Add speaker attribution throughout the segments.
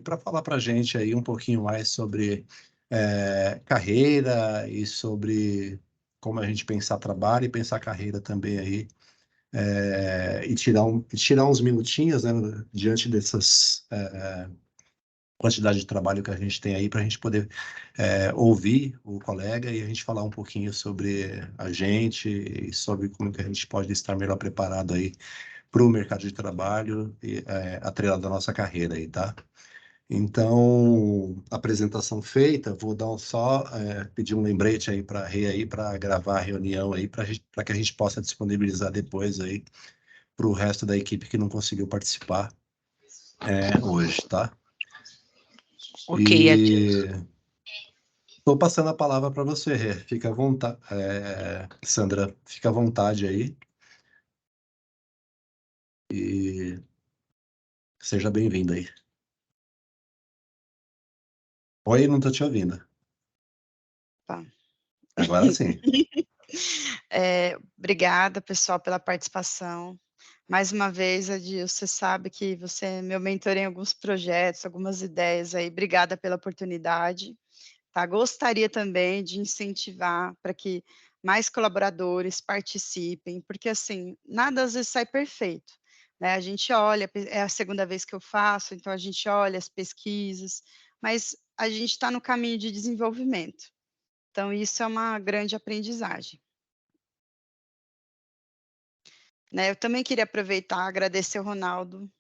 Speaker 1: para falar para a gente aí um pouquinho mais sobre carreira e sobre como a gente pensar trabalho e pensar carreira também aí, e tirar uns minutinhos, né, diante dessas quantidade de trabalho que a gente tem aí para a gente poder ouvir o colega e a gente falar um pouquinho sobre a gente e sobre como que a gente pode estar melhor preparado aí para o mercado de trabalho e atrelado à nossa carreira aí, tá? Então, apresentação feita, vou dar pedir um lembrete aí para a Rê aí para gravar a reunião aí para que a gente possa disponibilizar depois aí para o resto da equipe que não conseguiu participar hoje, tá?
Speaker 2: Ok,
Speaker 1: E estou passando a palavra para você, Rê. Fica à vontade, Sandra, fica à vontade aí e seja bem-vinda aí. Oi, não estou te ouvindo.
Speaker 2: Tá.
Speaker 1: Agora sim.
Speaker 2: Obrigada, pessoal, pela participação. Mais uma vez, Adil, você sabe que você é meu mentor em alguns projetos, algumas ideias aí. Obrigada pela oportunidade. Tá? Gostaria também de incentivar para que mais colaboradores participem, porque, assim, nada às vezes sai perfeito, né? A gente olha, é a segunda vez que eu faço, então a gente olha as pesquisas, mas a gente está no caminho de desenvolvimento. Então, isso é uma grande aprendizagem. Né, eu também queria aproveitar, agradecer ao Ronaldo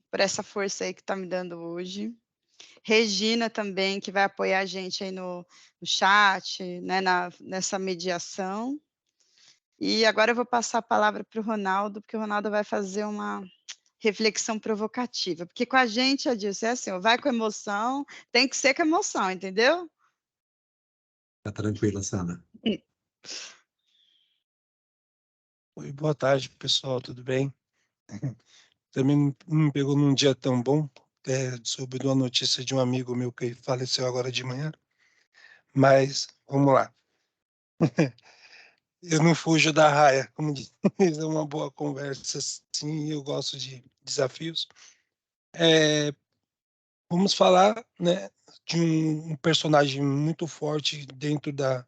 Speaker 2: por essa força aí que está me dando hoje. Regina também, que vai apoiar a gente aí no chat, né, nessa mediação. E agora eu vou passar a palavra para o Ronaldo, porque o Ronaldo vai fazer uma reflexão provocativa. Porque com a gente, Adilson, é assim, ó, vai com emoção, tem que ser com emoção, entendeu?
Speaker 1: Tá tranquila, Sandra.
Speaker 3: Oi, boa tarde, pessoal, tudo bem? Também não me pegou num dia tão bom, soube de uma notícia de um amigo meu que faleceu agora de manhã, mas vamos lá. Eu não fujo da raia, como diz, é uma boa conversa, sim, eu gosto de desafios. Vamos falar, né, de um personagem muito forte dentro de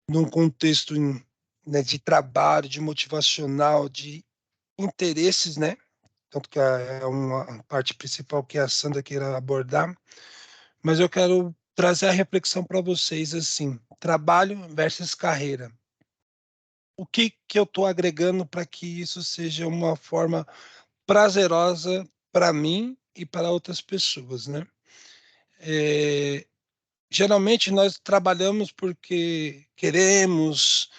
Speaker 3: um contexto, né, de trabalho, de motivacional, de interesses, né? Tanto que é uma parte principal que a Sandra queira abordar, mas eu quero trazer a reflexão para vocês assim: trabalho versus carreira. O que eu estou agregando para que isso seja uma forma prazerosa para mim e para outras pessoas, né? Geralmente nós trabalhamos porque queremos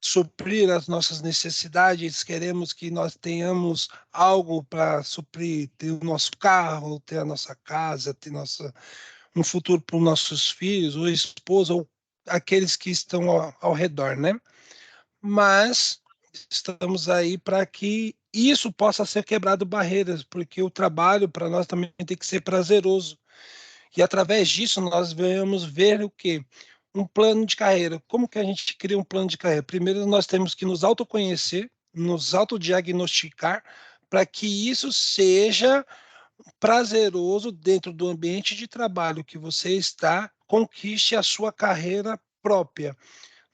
Speaker 3: suprir as nossas necessidades, queremos que nós tenhamos algo para suprir, ter o nosso carro, ter a nossa casa, ter um futuro para os nossos filhos, ou esposa, ou aqueles que estão ao redor, né? Mas estamos aí para que isso possa ser quebrado barreiras, porque o trabalho para nós também tem que ser prazeroso. E através disso nós vamos ver o quê? Um plano de carreira. Como que a gente cria um plano de carreira? Primeiro nós temos que nos autoconhecer, nos autodiagnosticar, para que isso seja prazeroso dentro do ambiente de trabalho que você está, conquiste a sua carreira própria.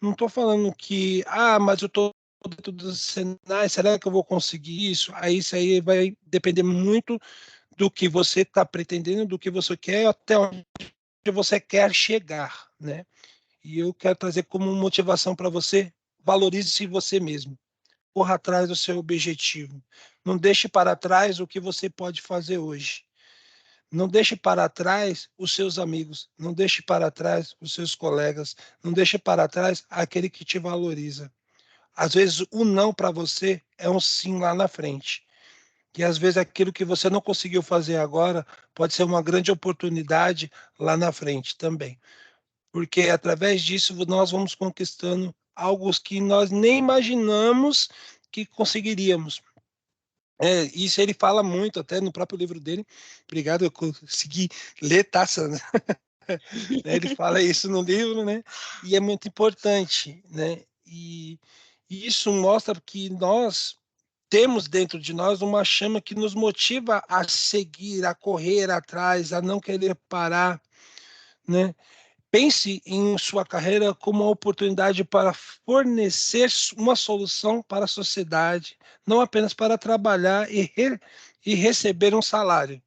Speaker 3: Não estou falando que, mas eu estou dentro do Senai, será que eu vou conseguir isso? Aí isso aí vai depender muito do que você está pretendendo, do que você quer, até onde você quer chegar, né? E eu quero trazer como motivação para você: valorize-se você mesmo. Corra atrás do seu objetivo. Não deixe para trás o que você pode fazer hoje. Não deixe para trás os seus amigos. Não deixe para trás os seus colegas. Não deixe para trás aquele que te valoriza. Às vezes, o não para você é um sim lá na frente. E às vezes aquilo que você não conseguiu fazer agora pode ser uma grande oportunidade lá na frente também. Porque através disso nós vamos conquistando algo que nós nem imaginamos que conseguiríamos. Isso ele fala muito, até no próprio livro dele. Obrigado, eu consegui ler, tá, Sandra? Ele fala isso no livro, né? E é muito importante, né? E isso mostra que nós temos dentro de nós uma chama que nos motiva a seguir, a correr atrás, a não querer parar, né? Pense em sua carreira como uma oportunidade para fornecer uma solução para a sociedade, não apenas para trabalhar e receber um salário.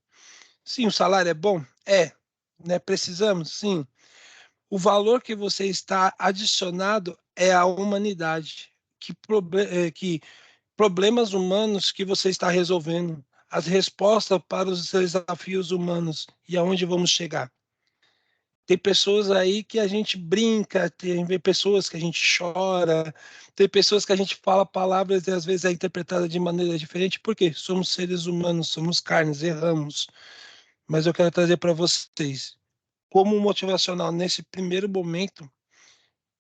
Speaker 3: Sim, o salário é bom? É. Né? Precisamos? Sim. O valor que você está adicionado é a humanidade. Que problemas humanos que você está resolvendo, as respostas para os desafios humanos e aonde vamos chegar. Tem pessoas aí que a gente brinca, tem pessoas que a gente chora, tem pessoas que a gente fala palavras e às vezes é interpretada de maneira diferente, porque somos seres humanos, somos carnes, erramos. Mas eu quero trazer para vocês, como motivacional nesse primeiro momento,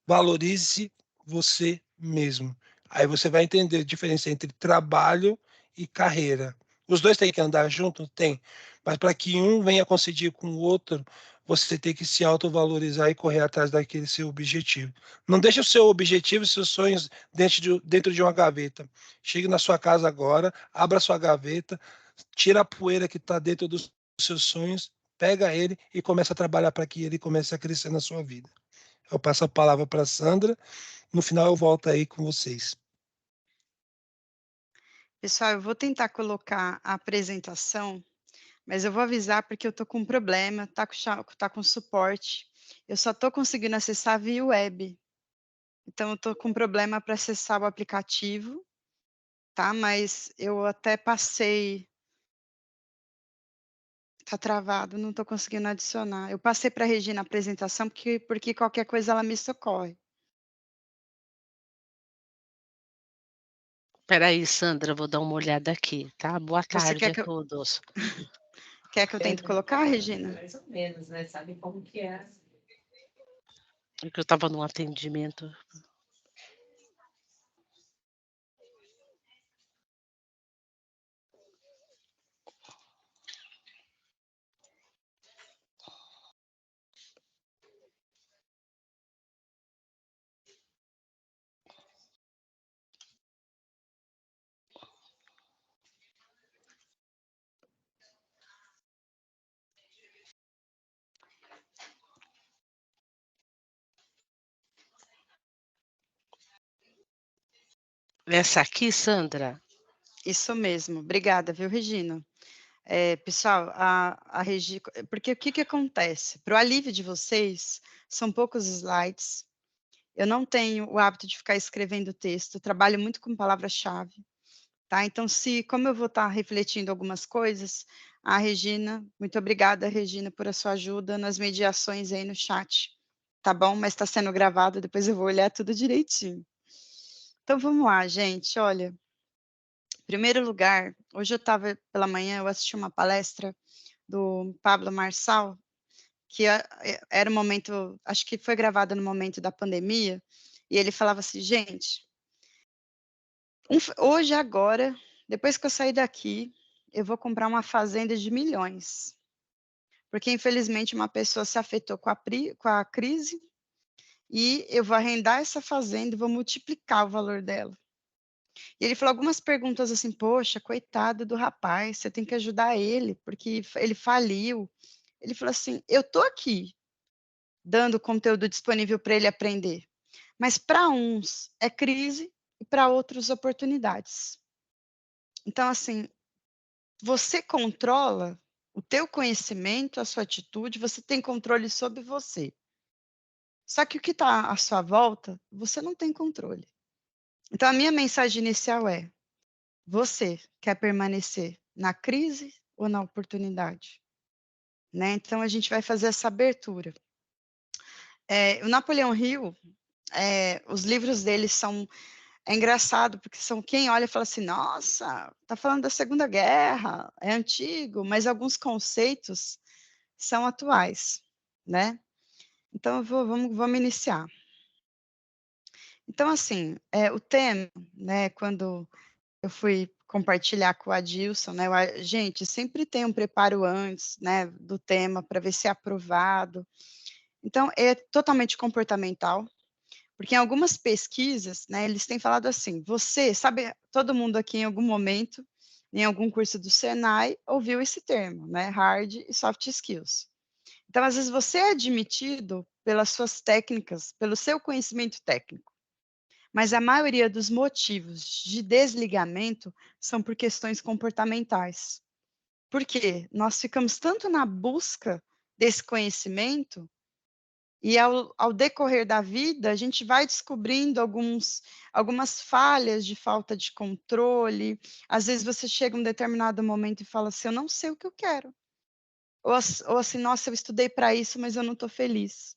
Speaker 3: valorize você mesmo. Aí você vai entender a diferença entre trabalho e carreira. Os dois têm que andar juntos? Tem. Mas para que um venha coincidir com o outro, você tem que se autovalorizar e correr atrás daquele seu objetivo. Não deixe o seu objetivo e seus sonhos dentro de uma gaveta. Chegue na sua casa agora, abra sua gaveta, tira a poeira que está dentro dos seus sonhos, pega ele e começa a trabalhar para que ele comece a crescer na sua vida. Eu passo a palavra para a Sandra. No final eu volto aí com vocês.
Speaker 2: Pessoal, eu vou tentar colocar a apresentação, mas eu vou avisar porque eu estou com um problema, tá com suporte. Eu só estou conseguindo acessar via web. Então, eu estou com problema para acessar o aplicativo, tá? Mas eu até passei. Tá travado, não estou conseguindo adicionar. Eu passei para a Regina a apresentação, porque qualquer coisa ela me socorre.
Speaker 4: Espera aí, Sandra, vou dar uma olhada aqui, tá? Boa
Speaker 2: Você
Speaker 4: tarde a todos.
Speaker 2: Quer que eu tente colocar, Regina?
Speaker 5: Mais ou menos, né? Sabe como que é?
Speaker 4: É que eu estava num atendimento. Essa aqui, Sandra?
Speaker 2: Isso mesmo. Obrigada, viu, Regina? Pessoal, a Regi, porque o que acontece? Para o alívio de vocês, são poucos slides. Eu não tenho o hábito de ficar escrevendo texto, trabalho muito com palavra-chave, tá? Então, como eu vou estar refletindo algumas coisas, a Regina, muito obrigada, Regina, por a sua ajuda nas mediações aí no chat, tá bom? Mas está sendo gravado, depois eu vou olhar tudo direitinho. Então, vamos lá, gente, olha. Em primeiro lugar, hoje pela manhã, eu assisti uma palestra do Pablo Marçal, que era um momento, acho que foi gravado no momento da pandemia, e ele falava assim, gente, hoje, agora, depois que eu sair daqui, eu vou comprar uma fazenda de milhões, porque infelizmente uma pessoa se afetou com a crise, e eu vou arrendar essa fazenda e vou multiplicar o valor dela. E ele falou algumas perguntas assim, poxa, coitado do rapaz, você tem que ajudar ele, porque ele faliu. Ele falou assim, eu estou aqui, dando conteúdo disponível para ele aprender, mas para uns é crise e para outros oportunidades. Então, assim, você controla o teu conhecimento, a sua atitude, você tem controle sobre você. Só que o que está à sua volta, você não tem controle. Então, a minha mensagem inicial é, você quer permanecer na crise ou na oportunidade? Né? Então, a gente vai fazer essa abertura. O Napoleão Hill, os livros dele são... É engraçado, porque são quem olha e fala assim, nossa, está falando da Segunda Guerra, é antigo, mas alguns conceitos são atuais, né? Então, vamos iniciar. Então, assim, o tema, né, quando eu fui compartilhar com o Adilson, né, gente, sempre tem um preparo antes, né, do tema, para ver se é aprovado. Então, é totalmente comportamental. Porque em algumas pesquisas, né, eles têm falado assim, você, sabe, todo mundo aqui em algum momento, em algum curso do Senai, ouviu esse termo, né, hard e soft skills. Então, às vezes, você é admitido pelas suas técnicas, pelo seu conhecimento técnico, mas a maioria dos motivos de desligamento são por questões comportamentais. Por quê? Nós ficamos tanto na busca desse conhecimento e ao decorrer da vida, a gente vai descobrindo algumas falhas de falta de controle. Às vezes você chega em um determinado momento e fala assim: eu não sei o que eu quero. Ou assim, nossa, eu estudei para isso, mas eu não estou feliz.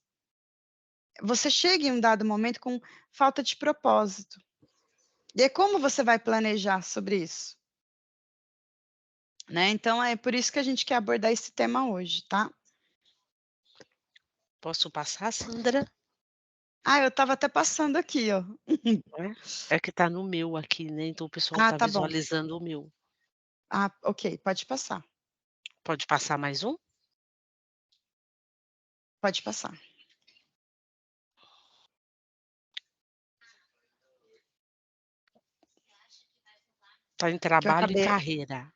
Speaker 2: Você chega em um dado momento com falta de propósito. E aí, como você vai planejar sobre isso? Né? Então, é por isso que a gente quer abordar esse tema hoje, tá?
Speaker 4: Posso passar, Sandra?
Speaker 2: Ah, eu estava até passando aqui, ó.
Speaker 4: É que tá no meu aqui, né, então o pessoal
Speaker 2: Ah,
Speaker 4: tá
Speaker 2: tá bom.
Speaker 4: visualizando o meu.
Speaker 2: Ah, ok, pode passar.
Speaker 4: Pode passar mais um?
Speaker 2: Pode passar.
Speaker 4: Tá em
Speaker 2: Que eu
Speaker 4: trabalho e
Speaker 2: acabei
Speaker 4: carreira.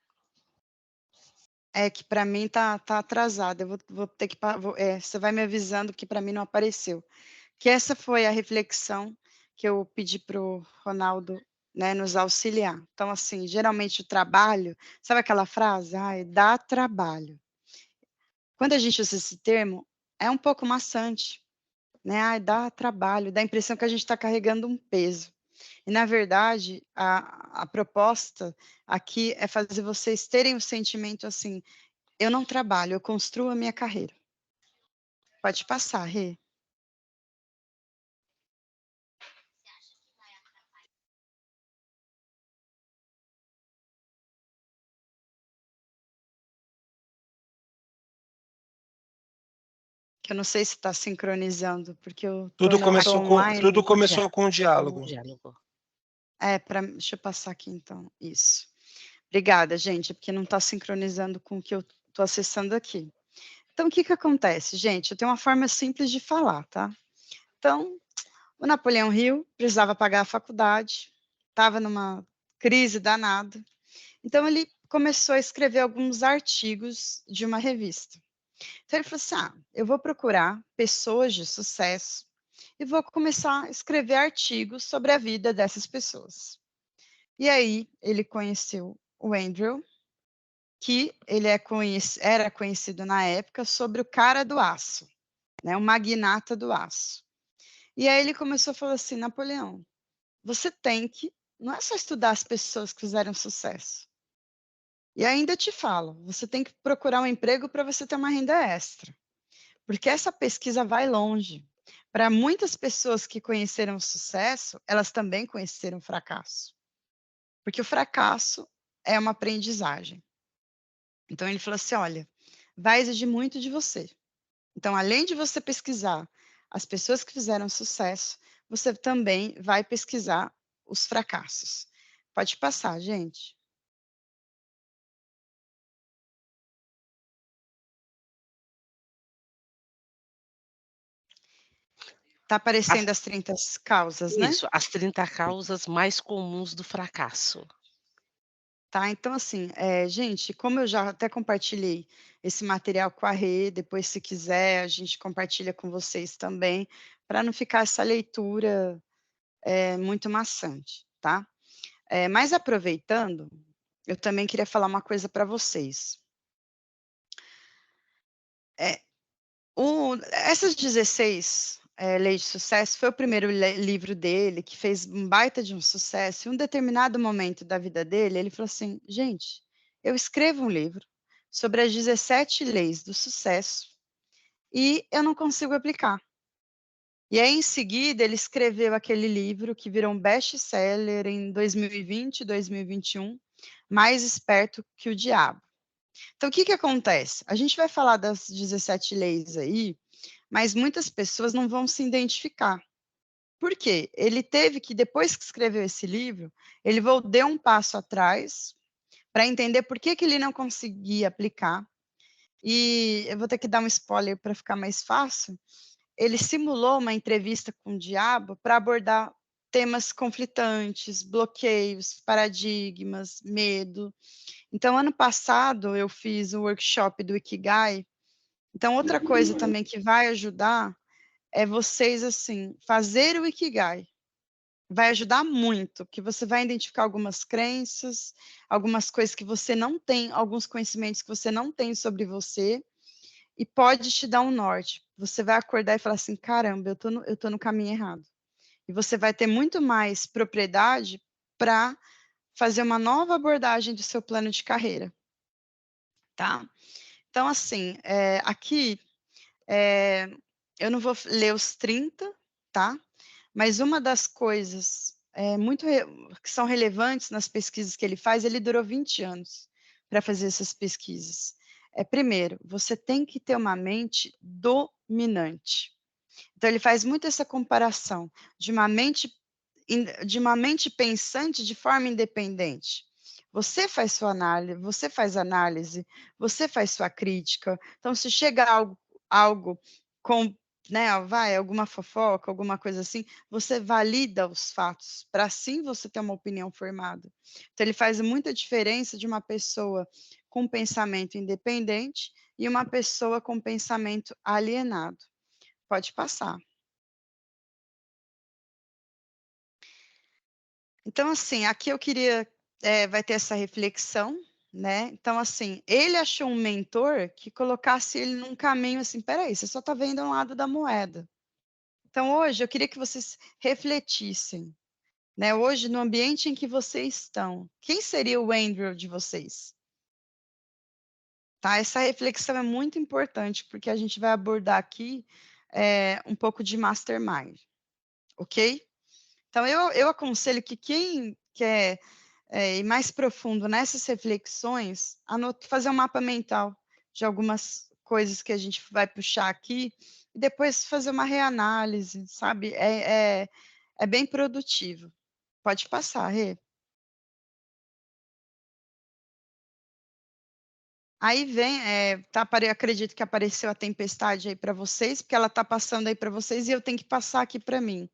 Speaker 2: É que para mim tá atrasado, eu vou ter que você vai me avisando, porque para mim não apareceu. Que essa foi a reflexão que eu pedi para o Ronaldo, né, nos auxiliar. Então, assim, geralmente o trabalho, sabe aquela frase? "Ai, dá trabalho". Quando a gente usa esse termo, é um pouco maçante, né, "Ai, dá trabalho", dá a impressão que a gente está carregando um peso. E, na verdade, a proposta aqui é fazer vocês terem o sentimento assim: "Eu não trabalho, eu construo a minha carreira". Pode passar, Rê. Que eu não sei se está sincronizando, porque eu
Speaker 3: Tudo
Speaker 2: tô
Speaker 3: começou com,
Speaker 2: online.
Speaker 3: tudo começou com o
Speaker 4: Um
Speaker 3: diálogo.
Speaker 4: diálogo.
Speaker 2: Deixa eu passar aqui então, isso. Obrigada, gente, porque não está sincronizando com o que eu estou acessando aqui. Então, o que que acontece, gente? Eu tenho uma forma simples de falar, tá? Então, o Napoleão Hill precisava pagar a faculdade, estava numa crise danada, então ele começou a escrever alguns artigos de uma revista. Então ele falou assim: eu vou procurar pessoas de sucesso e vou começar a escrever artigos sobre a vida dessas pessoas. E aí ele conheceu o Andrew, que ele era conhecido na época sobre o cara do aço, né, o magnata do aço. E aí ele começou a falar assim: Napoleão, você tem que, não é só estudar as pessoas que fizeram sucesso. E ainda te falo, você tem que procurar um emprego para você ter uma renda extra. Porque essa pesquisa vai longe. Para muitas pessoas que conheceram o sucesso, elas também conheceram o fracasso. Porque o fracasso é uma aprendizagem. Então ele falou assim: olha, vai exigir muito de você. Então, além de você pesquisar as pessoas que fizeram sucesso, você também vai pesquisar os fracassos. Pode passar, gente. Está aparecendo as 30 causas, né?
Speaker 4: Isso, as 30 causas mais comuns do fracasso.
Speaker 2: Tá, então assim, gente, como eu já até compartilhei esse material com a Rê, depois se quiser a gente compartilha com vocês também, para não ficar essa leitura, muito maçante, tá. Mas aproveitando, eu também queria falar uma coisa para vocês. Essas 16, Leis de Sucesso foi o primeiro livro dele, que fez um baita de um sucesso. Em um determinado momento da vida dele, ele falou assim: gente, eu escrevo um livro sobre as 17 leis do sucesso e eu não consigo aplicar. E aí, em seguida, ele escreveu aquele livro que virou um best-seller em 2020, 2021, Mais Esperto que o Diabo. Então, o que que acontece? A gente vai falar das 17 leis aí, mas muitas pessoas não vão se identificar. Por quê? Ele teve que, depois que escreveu esse livro, ele deu um passo atrás para entender por que que ele não conseguia aplicar. E eu vou ter que dar um spoiler para ficar mais fácil. ele simulou uma entrevista com o diabo para abordar temas conflitantes, bloqueios, paradigmas, medo. Então, ano passado, eu fiz o workshop do Ikigai. Então, outra coisa também que vai ajudar é vocês, assim, fazer o Ikigai. Vai ajudar muito, que você vai identificar algumas crenças, algumas coisas que você não tem, alguns conhecimentos que você não tem sobre você, e pode te dar um norte. Você vai acordar e falar assim, caramba, eu tô no caminho errado. E você vai ter muito mais propriedade para fazer uma nova abordagem do seu plano de carreira, tá? Então, assim, aqui, eu não vou ler os 30, tá? Mas uma das coisas que são relevantes nas pesquisas que ele faz, ele durou 20 anos para fazer essas pesquisas. Primeiro, você tem que ter uma mente dominante. Então, ele faz muito essa comparação de uma mente pensante de forma independente. Você faz sua análise, você faz sua crítica. Então, se chega algo com, né, alguma fofoca, alguma coisa assim, você valida os fatos, para assim você ter uma opinião formada. Então, ele faz muita diferença de uma pessoa com pensamento independente e uma pessoa com pensamento alienado. Pode passar. Então, assim, aqui eu queria, vai ter essa reflexão, né? Então, assim, ele achou um mentor que colocasse ele num caminho assim, peraí, você só está vendo um lado da moeda. Então, hoje eu queria que vocês refletissem, né? Hoje, no ambiente em que vocês estão, quem seria o Andrew de vocês? Tá? Essa reflexão é muito importante, porque a gente vai abordar aqui um pouco de mastermind, ok? Então, eu aconselho que quem quer ir mais profundo nessas reflexões, fazer um mapa mental de algumas coisas que a gente vai puxar aqui, e depois fazer uma reanálise, sabe? É bem produtivo. Pode passar, Rê. Aí vem, acredito que apareceu a tempestade aí para vocês, porque ela está passando aí para vocês e eu tenho que passar aqui para mim.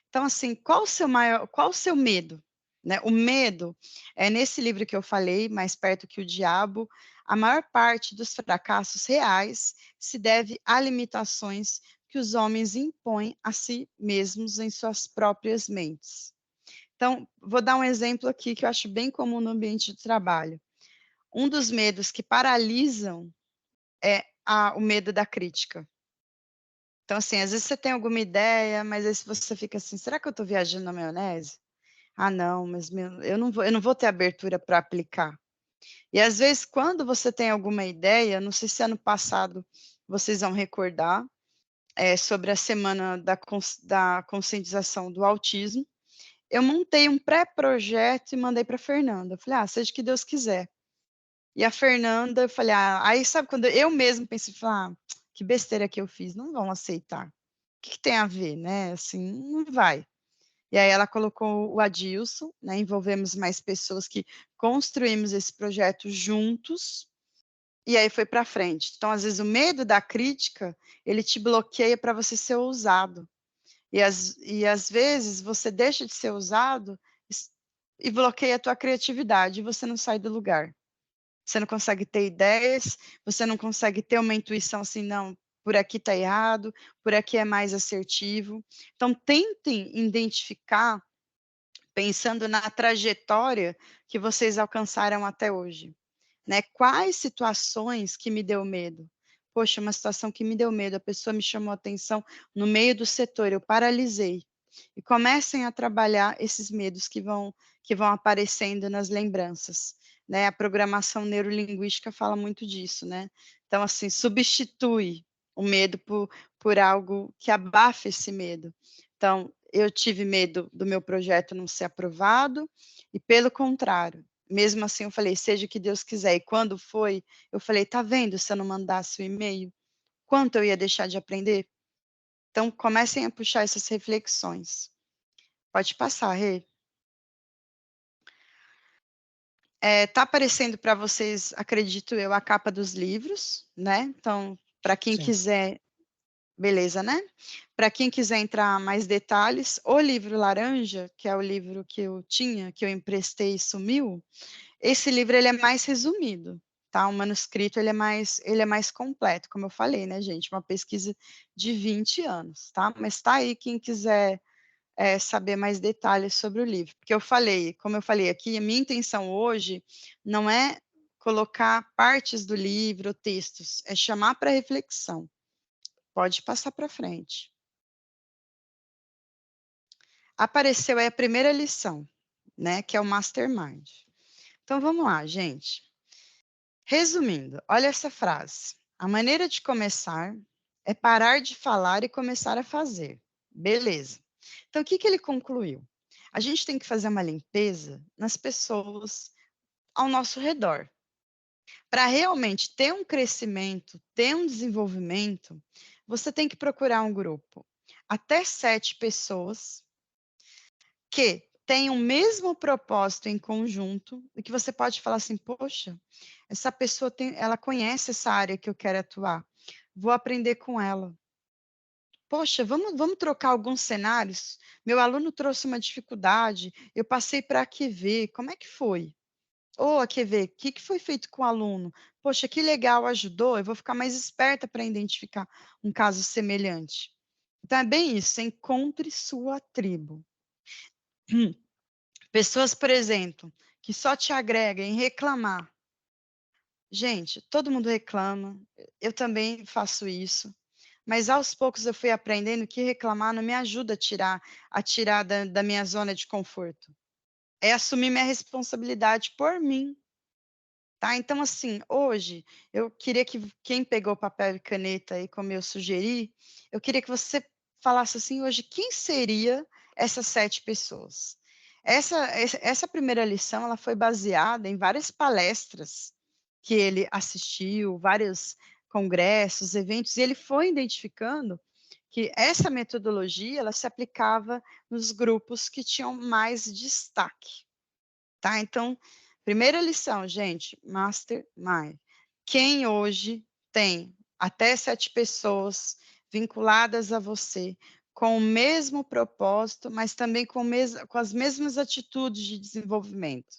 Speaker 2: Então, assim, qual o seu medo? Né? O medo é nesse livro que eu falei, Mais Perto que o Diabo, a maior parte dos fracassos reais se deve a limitações que os homens impõem a si mesmos em suas próprias mentes. Então, vou dar um exemplo aqui que eu acho bem comum no ambiente de trabalho. Um dos medos que paralisam é o medo da crítica. Então, assim, às vezes você tem alguma ideia, mas aí você fica assim, será que eu estou viajando na maionese? Ah, não, mas eu não vou ter abertura para aplicar. E às vezes, quando você tem alguma ideia, não sei se ano passado vocês vão recordar, sobre a semana da conscientização do autismo, eu montei um pré-projeto e mandei para a Fernanda. Eu falei, seja o que Deus quiser. E a Fernanda, eu falei, aí sabe quando eu mesmo pensei, que besteira que eu fiz, não vão aceitar. O que tem a ver, né? Assim, não vai. E aí ela colocou o Adilson, né? Envolvemos mais pessoas que construímos esse projeto juntos, e aí foi para frente. Então, às vezes, o medo da crítica, ele te bloqueia para você ser ousado. E às vezes você deixa de ser ousado e bloqueia a tua criatividade, e você não sai do lugar. Você não consegue ter ideias, você não consegue ter uma intuição assim, não, por aqui está errado, por aqui é mais assertivo. Então, tentem identificar, pensando na trajetória que vocês alcançaram até hoje, né? Quais situações que me deu medo? Poxa, uma situação que me deu medo, a pessoa me chamou a atenção no meio do setor, eu paralisei. E comecem a trabalhar esses medos que vão aparecendo nas lembranças, né? A programação neurolinguística fala muito disso, né? Então, assim, substitui o medo por algo que abafe esse medo. Então, eu tive medo do meu projeto não ser aprovado, e pelo contrário, mesmo assim eu falei, seja o que Deus quiser, e quando foi, eu falei, tá vendo, se eu não mandasse o e-mail, quanto eu ia deixar de aprender? Então, comecem a puxar essas reflexões. Pode passar, Rê. Tá aparecendo para vocês, acredito eu, a capa dos livros, né? Então, para quem
Speaker 3: Sim.
Speaker 2: quiser Beleza, né? Para quem quiser entrar mais detalhes, o livro Laranja, que é o livro que eu tinha, que eu emprestei e sumiu, esse livro ele é mais resumido, tá? O manuscrito ele é mais completo, como eu falei, né, gente? Uma pesquisa de 20 anos, tá? Mas tá aí quem quiser saber mais detalhes sobre o livro. Porque eu falei, como eu falei aqui, a minha intenção hoje não é colocar partes do livro, textos, é chamar para reflexão. Pode passar para frente. Apareceu aí a primeira lição, né, que é o Mastermind. Então vamos lá, gente. Resumindo, olha essa frase. A maneira de começar é parar de falar e começar a fazer. Beleza. Então o que ele concluiu? A gente tem que fazer uma limpeza nas pessoas ao nosso redor. Para realmente ter um crescimento, ter um desenvolvimento, você tem que procurar um grupo. Até 7 pessoas que têm o mesmo propósito em conjunto, e que você pode falar assim, poxa, essa pessoa ela conhece essa área que eu quero atuar, vou aprender com ela. Poxa, vamos trocar alguns cenários? Meu aluno trouxe uma dificuldade, eu passei para a QV, como é que foi? Ou a QV, o que foi feito com o aluno? Poxa, que legal, ajudou, eu vou ficar mais esperta para identificar um caso semelhante. Então, é bem isso, encontre sua tribo. Pessoas, por exemplo, que só te agregam em reclamar. Gente, todo mundo reclama, eu também faço isso, mas aos poucos eu fui aprendendo que reclamar não me ajuda a tirar da minha zona de conforto. É assumir minha responsabilidade por mim, tá? Então, assim, hoje, eu queria que quem pegou papel e caneta aí, como eu sugeri, eu queria que você falasse assim, hoje, quem seria essas 7 pessoas? Essa primeira lição, ela foi baseada em várias palestras que ele assistiu, vários congressos, eventos, e ele foi identificando que essa metodologia, ela se aplicava nos grupos que tinham mais destaque, tá? Então, primeira lição, gente, Mastermind. Quem hoje tem até 7 pessoas vinculadas a você, com o mesmo propósito, mas também com as mesmas atitudes de desenvolvimento.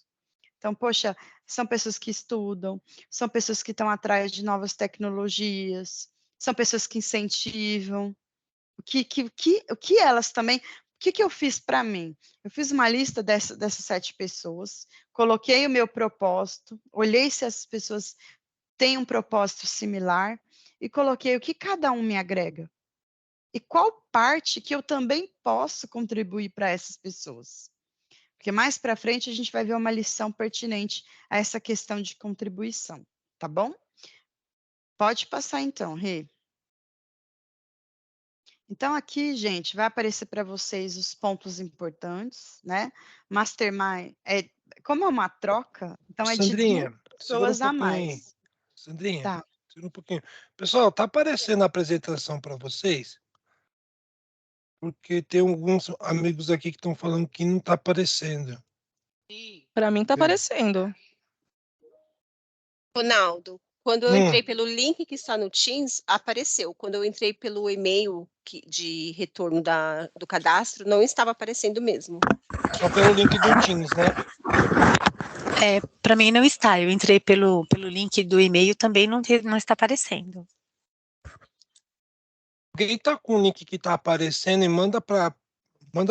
Speaker 2: Então, poxa, são pessoas que estudam, são pessoas que estão atrás de novas tecnologias, são pessoas que incentivam, o que elas também. O que eu fiz para mim? Eu fiz uma lista dessas 7 pessoas, coloquei o meu propósito, olhei se as pessoas têm um propósito similar e coloquei o que cada um me agrega. E qual parte que eu também posso contribuir para essas pessoas. Porque mais para frente a gente vai ver uma lição pertinente a essa questão de contribuição, tá bom? Pode passar então, Rê. Então, aqui, gente, vai aparecer para vocês os pontos importantes, né? Mastermind, como é uma troca, então é de 2
Speaker 3: Sandrinha, segura um
Speaker 2: pessoas a
Speaker 3: pouquinho aí.
Speaker 2: mais.
Speaker 3: Sandrinha,
Speaker 2: Tá.
Speaker 3: segura um pouquinho. Pessoal, tá aparecendo a apresentação para vocês? Porque tem alguns amigos aqui que estão falando que não tá aparecendo.
Speaker 6: Para mim tá aparecendo.
Speaker 5: Ronaldo, quando eu entrei pelo link que está no Teams, apareceu. Quando eu entrei pelo e-mail de retorno do cadastro, não estava aparecendo mesmo.
Speaker 3: Só pelo link do Teams, né?
Speaker 7: Para mim não está. Eu entrei pelo link do e-mail, também não está aparecendo.
Speaker 3: Alguém tá com o link que tá aparecendo e manda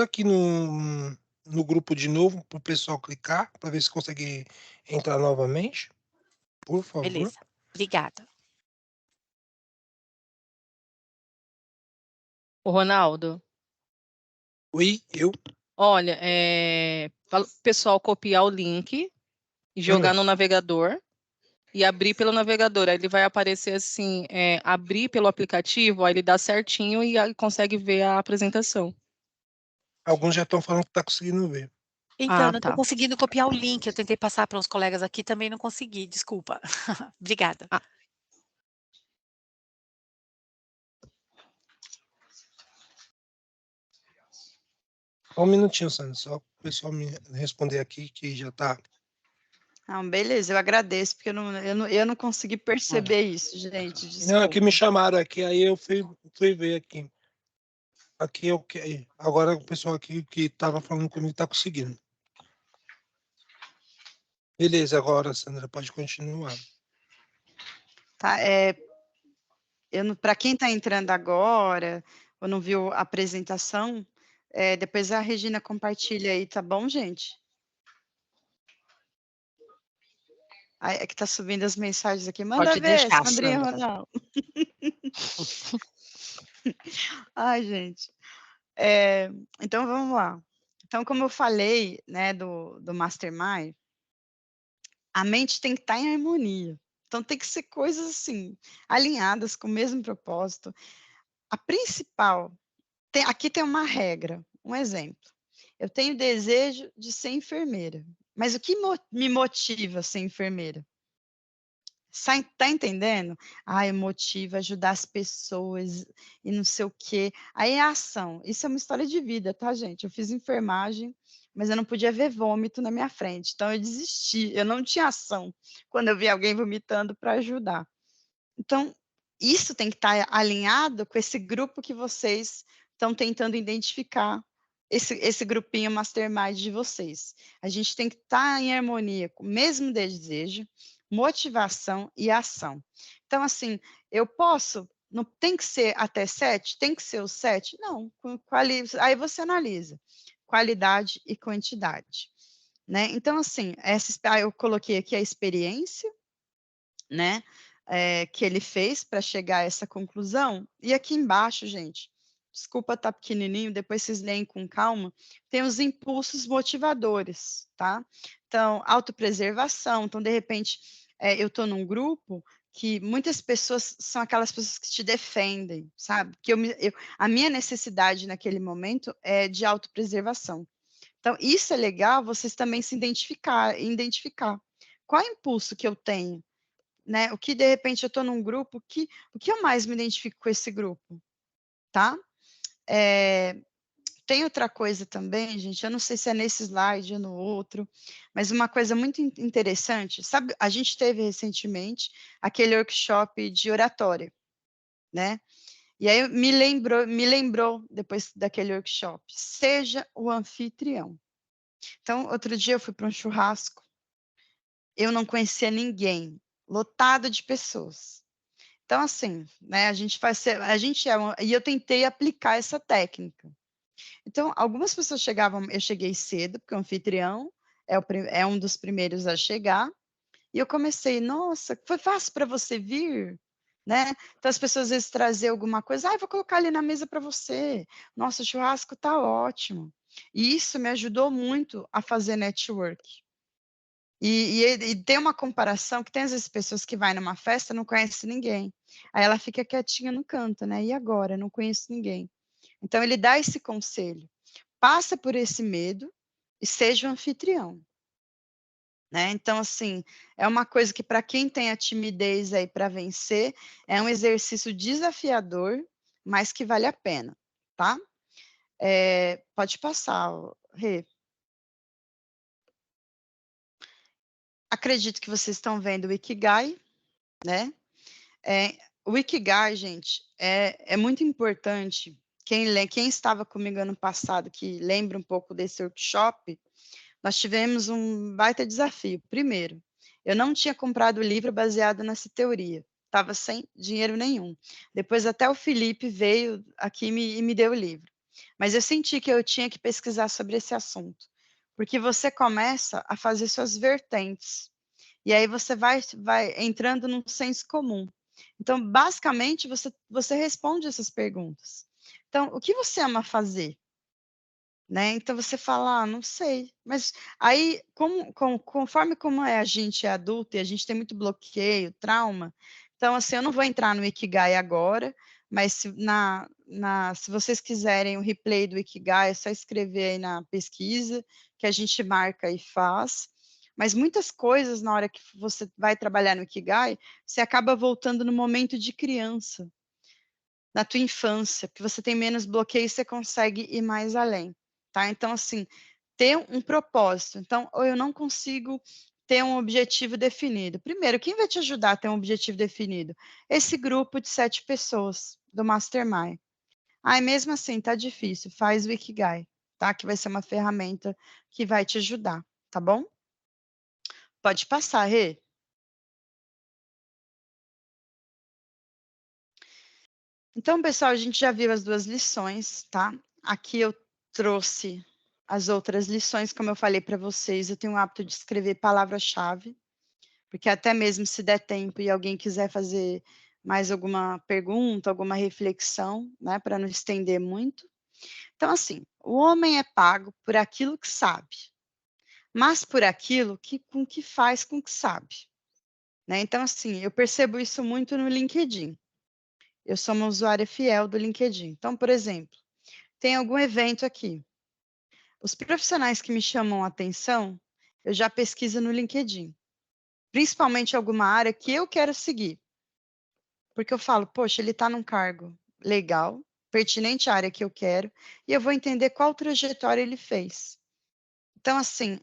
Speaker 3: aqui no grupo de novo para o pessoal clicar para ver se consegue entrar novamente, por favor.
Speaker 7: Beleza, obrigada.
Speaker 6: O Ronaldo,
Speaker 3: Oi, eu.
Speaker 6: olha, fala pro pessoal copiar o link e jogar no navegador e abrir pelo navegador. Aí ele vai aparecer assim, abrir pelo aplicativo, aí ele dá certinho e aí consegue ver a apresentação.
Speaker 3: Alguns já estão falando que tá conseguindo ver.
Speaker 7: Então, não estou
Speaker 6: tá.
Speaker 7: conseguindo copiar o link. Eu tentei passar para os colegas aqui, também não consegui. Desculpa. Obrigada.
Speaker 3: Só um minutinho, Sandra, só o pessoal me responder aqui que já está
Speaker 2: Não, beleza, eu agradeço, porque eu não consegui perceber isso, gente,
Speaker 3: Não, é que me
Speaker 2: desculpa.
Speaker 3: chamaram aqui, aí eu fui ver aqui. Aqui eu agora o pessoal aqui que estava falando comigo está conseguindo. Beleza, agora, Sandra, pode continuar.
Speaker 2: Tá, para quem está entrando agora, ou não viu a apresentação, depois a Regina compartilha aí, tá bom, gente? Ai, é que tá subindo as mensagens aqui. Manda
Speaker 4: Pode
Speaker 2: ver,
Speaker 4: deixar,
Speaker 2: Sandrinha
Speaker 4: Sandra.
Speaker 2: Ronaldo. Ai, gente. Então, vamos lá. Então, como eu falei, né, do Mastermind, a mente tem que estar em harmonia. Então, tem que ser coisas assim, alinhadas com o mesmo propósito. A principal, aqui tem uma regra, um exemplo. Eu tenho desejo de ser enfermeira, mas o que me motiva a ser enfermeira? Tá entendendo? Motiva ajudar as pessoas e não sei o quê. Aí é ação. Isso é uma história de vida, tá, gente? Eu fiz enfermagem, mas eu não podia ver vômito na minha frente, então eu desisti. Eu não tinha ação quando eu vi alguém vomitando para ajudar. Então, isso tem que estar alinhado com esse grupo que vocês estão tentando identificar, esse grupinho mastermind de vocês. A gente tem que estar em harmonia com o mesmo desejo, motivação e ação. Então, assim, eu posso, não tem que ser até 7? Tem que ser o 7? Não, aí você analisa qualidade e quantidade, né? Então, assim, eu coloquei aqui a experiência, né, que ele fez para chegar a essa conclusão. E aqui embaixo, gente, desculpa estar pequenininho, depois vocês leem com calma, tem os impulsos motivadores, tá? Então, autopreservação. Então, de repente, eu estou num grupo que muitas pessoas são aquelas pessoas que te defendem, sabe? Que a minha necessidade naquele momento é de autopreservação. Então, isso é legal vocês também se identificar. Qual é o impulso que eu tenho? Né? O que de repente eu estou num grupo, o que eu mais me identifico com esse grupo, tá? Tem outra coisa também, gente, eu não sei se é nesse slide ou no outro, mas uma coisa muito interessante, sabe, a gente teve recentemente aquele workshop de oratória, né? E aí me lembrou depois daquele workshop, seja o anfitrião. Então, outro dia eu fui para um churrasco, eu não conhecia ninguém, lotado de pessoas. Então, assim, né, e eu tentei aplicar essa técnica. Então, algumas pessoas chegavam, eu cheguei cedo, porque o anfitrião é um dos primeiros a chegar, e eu comecei, nossa, foi fácil para você vir, né? Então, as pessoas às vezes traziam alguma coisa, vou colocar ali na mesa para você, nossa, o churrasco tá ótimo. E isso me ajudou muito a fazer network. E tem uma comparação que tem às vezes pessoas que vai numa festa não conhece ninguém. Aí ela fica quietinha no canto, né? E agora? Não conheço ninguém. Então ele dá esse conselho. Passa por esse medo e seja o anfitrião. Né? Então, assim, é uma coisa que para quem tem a timidez aí para vencer, é um exercício desafiador, mas que vale a pena, tá? Pode passar, Rê. Acredito que vocês estão vendo o Ikigai, né? O Ikigai, gente, é muito importante. Quem estava comigo ano passado, que lembra um pouco desse workshop, nós tivemos um baita desafio. Primeiro, eu não tinha comprado o livro baseado nessa teoria, estava sem dinheiro nenhum. Depois até o Felipe veio aqui e me deu o livro. Mas eu senti que eu tinha que pesquisar sobre esse assunto, porque você começa a fazer suas vertentes, e aí você vai entrando num senso comum. Então, basicamente, você responde essas perguntas. Então, o que você ama fazer? Né? Então, você fala, não sei. Mas aí, conforme como a gente é adulto e a gente tem muito bloqueio, trauma, então, assim, eu não vou entrar no Ikigai agora, mas se vocês quiserem o replay do Ikigai, é só escrever aí na pesquisa, que a gente marca e faz. Mas muitas coisas, na hora que você vai trabalhar no Ikigai, você acaba voltando no momento de criança, na tua infância, porque você tem menos bloqueio e você consegue ir mais além, tá? Então, assim, ter um propósito. Então, ou eu não consigo ter um objetivo definido. Primeiro, quem vai te ajudar a ter um objetivo definido? Esse grupo de 7 pessoas do Mastermind. Ai, mesmo assim, tá difícil, faz o Ikigai, tá? Que vai ser uma ferramenta que vai te ajudar, tá bom? Pode passar, Rê. Então, pessoal, a gente já viu as 2 lições, tá? Aqui eu trouxe as outras lições, como eu falei para vocês, eu tenho o hábito de escrever palavra-chave, porque até mesmo se der tempo e alguém quiser fazer mais alguma pergunta, alguma reflexão, né, para não estender muito. Então, assim, o homem é pago por aquilo que sabe, mas por aquilo com que faz com que sabe, né? Então, assim, eu percebo isso muito no LinkedIn. Eu sou uma usuária fiel do LinkedIn. Então, por exemplo, tem algum evento aqui. Os profissionais que me chamam a atenção, eu já pesquiso no LinkedIn. Principalmente alguma área que eu quero seguir. Porque eu falo, poxa, ele está num cargo legal, pertinente à área que eu quero, e eu vou entender qual trajetória ele fez. Então, assim,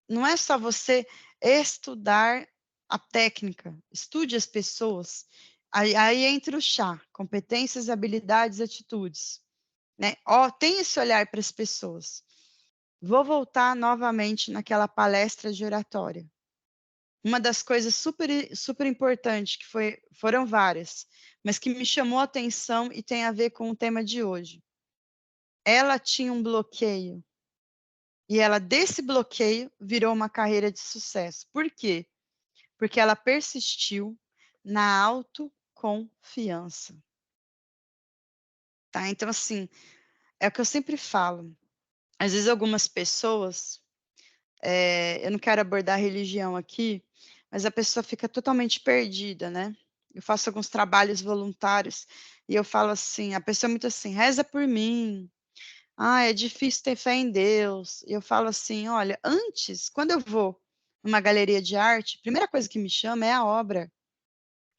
Speaker 2: não é só você estudar a técnica, estude as pessoas. Aí entra o chá, competências, habilidades, atitudes. Né? Tem esse olhar para as pessoas. Vou voltar novamente naquela palestra de oratória. Uma das coisas super importantes, que foram várias, mas que me chamou a atenção e tem a ver com o tema de hoje. Ela tinha um bloqueio, e ela, desse bloqueio, virou uma carreira de sucesso. Por quê? Porque ela persistiu na autoconfiança. Tá? Então, assim, é o que eu sempre falo. Às vezes algumas pessoas, eu não quero abordar religião aqui, mas a pessoa fica totalmente perdida, né? Eu faço alguns trabalhos voluntários e eu falo assim, a pessoa é muito assim, reza por mim. Ah, é difícil ter fé em Deus. E eu falo assim, olha, antes, quando eu vou numa galeria de arte, a primeira coisa que me chama é a obra.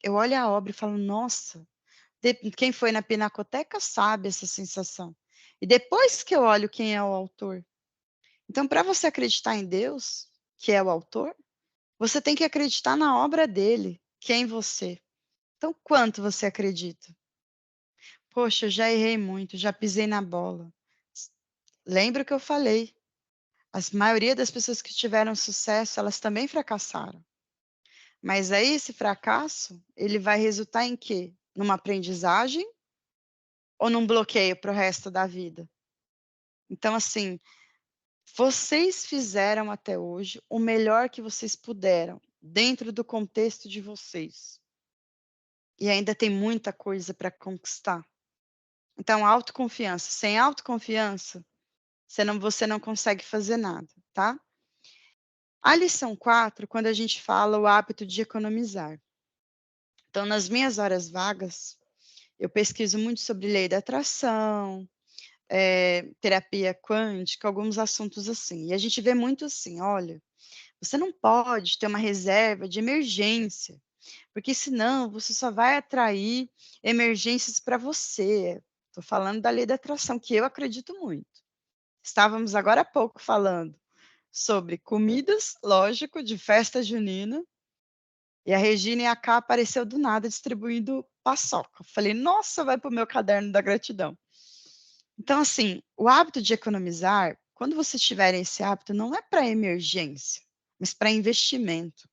Speaker 2: Eu olho a obra e falo, nossa, quem foi na Pinacoteca sabe essa sensação. E depois que eu olho quem é o autor. Então, para você acreditar em Deus, que é o autor, você tem que acreditar na obra dele, que é em você. Então, quanto você acredita? Poxa, eu já errei muito, já pisei na bola. Lembra o que eu falei? A maioria das pessoas que tiveram sucesso, elas também fracassaram. Mas aí, esse fracasso, ele vai resultar em quê? Numa aprendizagem ou num bloqueio para o resto da vida? Então, assim, vocês fizeram até hoje o melhor que vocês puderam, dentro do contexto de vocês. E ainda tem muita coisa para conquistar. Então, autoconfiança. Sem autoconfiança, você não consegue fazer nada, tá? A lição 4, quando a gente fala o hábito de economizar. Então, nas minhas horas vagas, eu pesquiso muito sobre lei da atração, terapia quântica, alguns assuntos assim. E a gente vê muito assim, olha, você não pode ter uma reserva de emergência, porque senão você só vai atrair emergências para você. Estou falando da lei da atração, que eu acredito muito. Estávamos agora há pouco falando sobre comidas, lógico, de festa junina, e a Regina e a Cá apareceu do nada distribuindo paçoca. Falei, nossa, vai para o meu caderno da gratidão. Então, assim, o hábito de economizar, quando vocês tiverem esse hábito, não é para emergência, mas para investimento.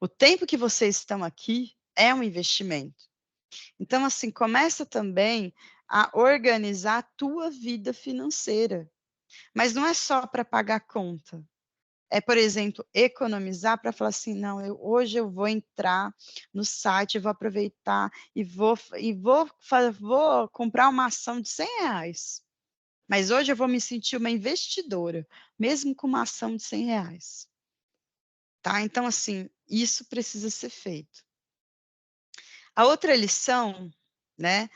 Speaker 2: O tempo que vocês estão aqui é um investimento. Então, assim, começa também a organizar a tua vida financeira. Mas não é só para pagar a conta. É, por exemplo, economizar para falar assim, não, hoje eu vou entrar no site, vou aproveitar e vou comprar uma ação de R$100. Mas hoje eu vou me sentir uma investidora, mesmo com uma ação de R$100. Tá? Então, assim, isso precisa ser feito. A outra lição, né,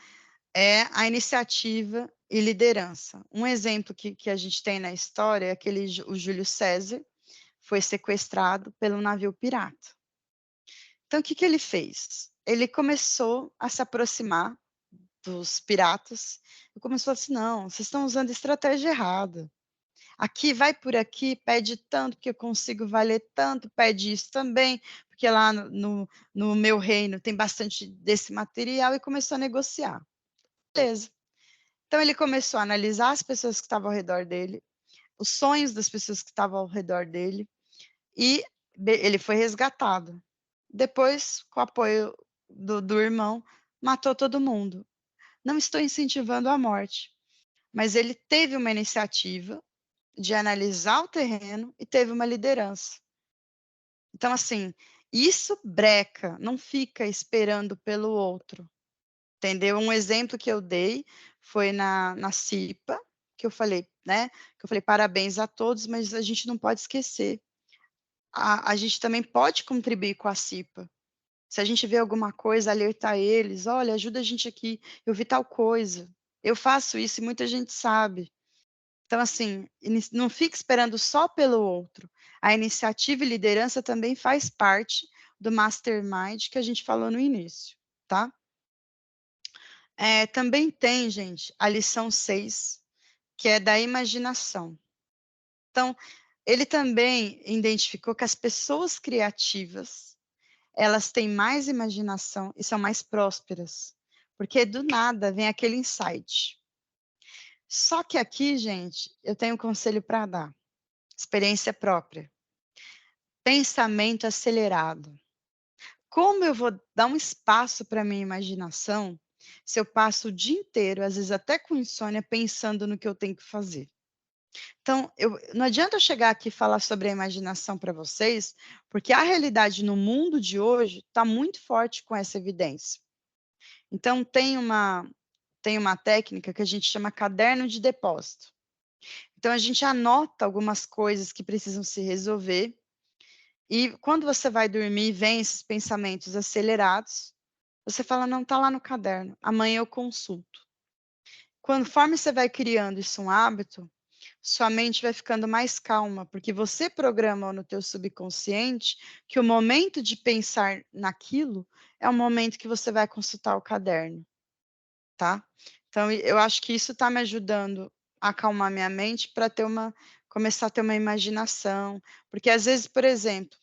Speaker 2: é a iniciativa e liderança. Um exemplo que a gente tem na história é o Júlio César, foi sequestrado pelo navio pirata. Então, o que ele fez? Ele começou a se aproximar dos piratas e começou assim, não, vocês estão usando estratégia errada. aqui, vai por aqui, pede tanto, porque eu consigo valer tanto, pede isso também, porque lá no meu reino tem bastante desse material, e começou a negociar. Beleza. Então, ele começou a analisar as pessoas que estavam ao redor dele, os sonhos das pessoas que estavam ao redor dele, e ele foi resgatado. Depois, com o apoio do irmão, matou todo mundo. Não estou incentivando a morte, mas ele teve uma iniciativa de analisar o terreno e teve uma liderança. Então, assim, isso breca, não fica esperando pelo outro, entendeu? Um exemplo que eu dei foi na CIPA, que eu falei, né? Que eu falei parabéns a todos, mas a gente não pode esquecer. A gente também pode contribuir com a CIPA. Se a gente vê alguma coisa, alertar eles, olha, ajuda a gente aqui, eu vi tal coisa. Eu faço isso e muita gente sabe. Então, assim, não fique esperando só pelo outro. A iniciativa e liderança também faz parte do mastermind que a gente falou no início, tá? Também tem, gente, a lição 6, que é da imaginação. Então, ele também identificou que as pessoas criativas, elas têm mais imaginação e são mais prósperas, porque do nada vem aquele insight. Só que aqui, gente, eu tenho um conselho para dar. Experiência própria. Pensamento acelerado. Como eu vou dar um espaço para minha imaginação se eu passo o dia inteiro, às vezes até com insônia, pensando no que eu tenho que fazer? Então, não adianta eu chegar aqui e falar sobre a imaginação para vocês, porque a realidade no mundo de hoje está muito forte com essa evidência. Então, tem uma técnica que a gente chama caderno de depósito. Então, a gente anota algumas coisas que precisam se resolver, e quando você vai dormir e vem esses pensamentos acelerados, você fala, não, está lá no caderno, amanhã eu consulto. Conforme você vai criando isso um hábito, sua mente vai ficando mais calma, porque você programa no teu subconsciente que o momento de pensar naquilo é o momento que você vai consultar o caderno, tá? Então, eu acho que isso está me ajudando a acalmar minha mente para começar a ter uma imaginação, porque às vezes, por exemplo,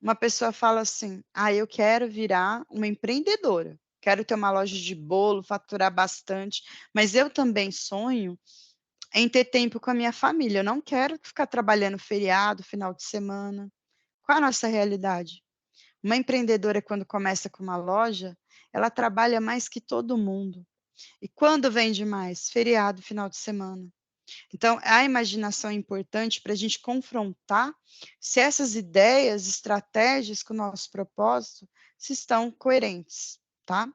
Speaker 2: uma pessoa fala assim, eu quero virar uma empreendedora, quero ter uma loja de bolo, faturar bastante, mas eu também sonho em ter tempo com a minha família, eu não quero ficar trabalhando feriado, final de semana. Qual é a nossa realidade? Uma empreendedora, quando começa com uma loja, ela trabalha mais que todo mundo. E quando vende mais? Feriado, final de semana. Então, a imaginação é importante para a gente confrontar se essas ideias, estratégias com o nosso propósito, se estão coerentes, tá?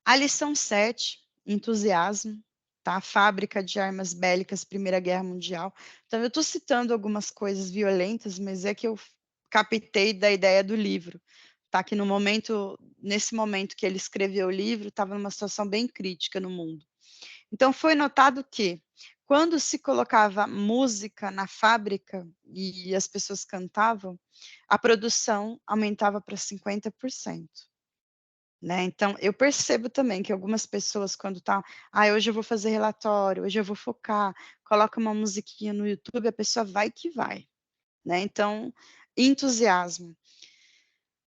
Speaker 2: A lição 7, entusiasmo, tá? Fábrica de armas bélicas, Primeira Guerra Mundial. Então, eu estou citando algumas coisas violentas, mas é que eu captei da ideia do livro, tá? Que nesse momento que ele escreveu o livro, estava numa situação bem crítica no mundo. Então, foi notado que, quando se colocava música na fábrica e as pessoas cantavam, a produção aumentava para 50%. Né? Então, eu percebo também que algumas pessoas, quando estão, hoje eu vou fazer relatório, hoje eu vou focar, coloca uma musiquinha no YouTube, a pessoa vai que vai. Né? Então, entusiasmo.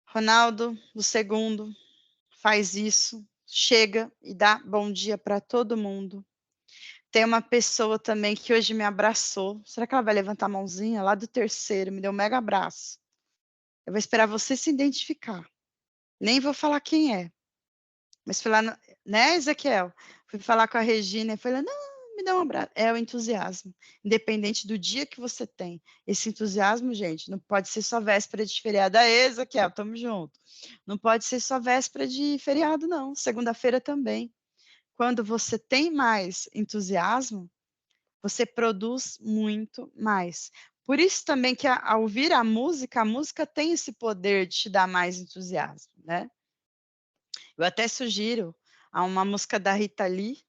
Speaker 2: Ronaldo, o segundo, faz isso, chega e dá bom dia para todo mundo. Tem uma pessoa também que hoje me abraçou. Será que ela vai levantar a mãozinha? Lá do terceiro, me deu um mega abraço. Eu vou esperar você se identificar. Nem vou falar quem é. Mas fui lá, né, Ezequiel? Fui falar com a Regina e falei, não, me dá um abraço. É o entusiasmo. Independente do dia que você tem. Esse entusiasmo, gente, não pode ser só véspera de feriado. Ezequiel, tamo junto. Não pode ser só véspera de feriado, não. Segunda-feira também. Quando você tem mais entusiasmo, você produz muito mais. Por isso também que ao ouvir a música tem esse poder de te dar mais entusiasmo, né? Eu até sugiro uma música da Rita Lee,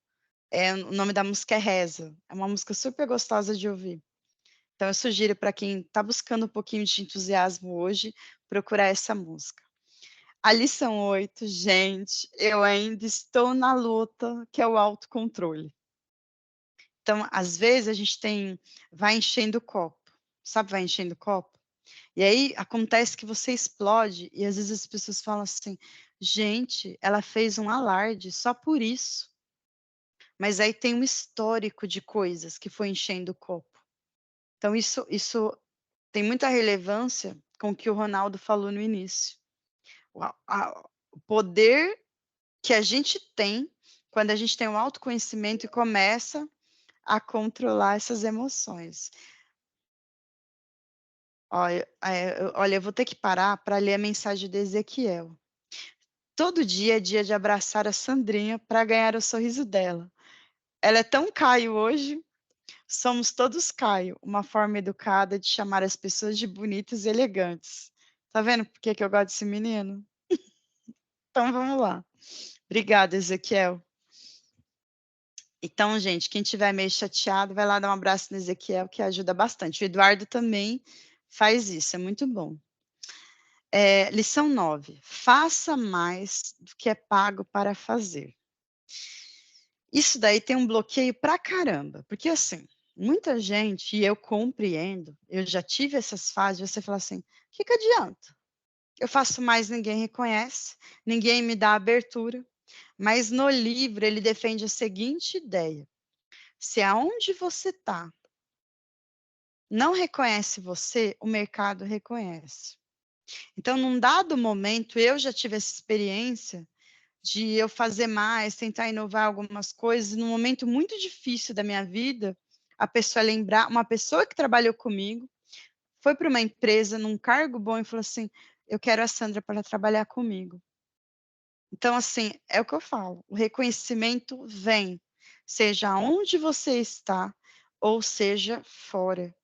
Speaker 2: o nome da música é Reza. É uma música super gostosa de ouvir. Então, eu sugiro para quem está buscando um pouquinho de entusiasmo hoje, procurar essa música. A lição 8, gente, eu ainda estou na luta, que é o autocontrole. Então, às vezes, a gente vai enchendo o copo, sabe, vai enchendo o copo? E aí acontece que você explode, e às vezes as pessoas falam assim: gente, ela fez um alarde só por isso. Mas aí tem um histórico de coisas que foi enchendo o copo. Então, isso tem muita relevância com o que o Ronaldo falou no início. O poder que a gente tem quando a gente tem um autoconhecimento e começa a controlar essas emoções. Olha, eu vou ter que parar para ler a mensagem de Ezequiel. Todo dia é dia de abraçar a Sandrinha para ganhar o sorriso dela. Ela é tão Caio hoje. Somos todos Caio, uma forma educada de chamar as pessoas de bonitas e elegantes. Tá vendo por que eu gosto desse menino? Então vamos lá. Obrigada, Ezequiel. Então, gente, quem tiver meio chateado, vai lá dar um abraço no Ezequiel, que ajuda bastante. O Eduardo também faz isso, é muito bom. Lição 9. Faça mais do que é pago para fazer. Isso daí tem um bloqueio pra caramba, porque assim, muita gente, e eu compreendo, eu já tive essas fases, você fala assim, o que adianta? Eu faço mais, ninguém reconhece, ninguém me dá abertura, mas no livro ele defende a seguinte ideia: se aonde você está não reconhece você, o mercado reconhece. Então, num dado momento, eu já tive essa experiência de eu fazer mais, tentar inovar algumas coisas, num momento muito difícil da minha vida, a pessoa lembrar, uma pessoa que trabalhou comigo, foi para uma empresa num cargo bom e falou assim: eu quero a Sandra para trabalhar comigo. Então, assim, é o que eu falo, o reconhecimento vem, seja onde você está, ou seja fora,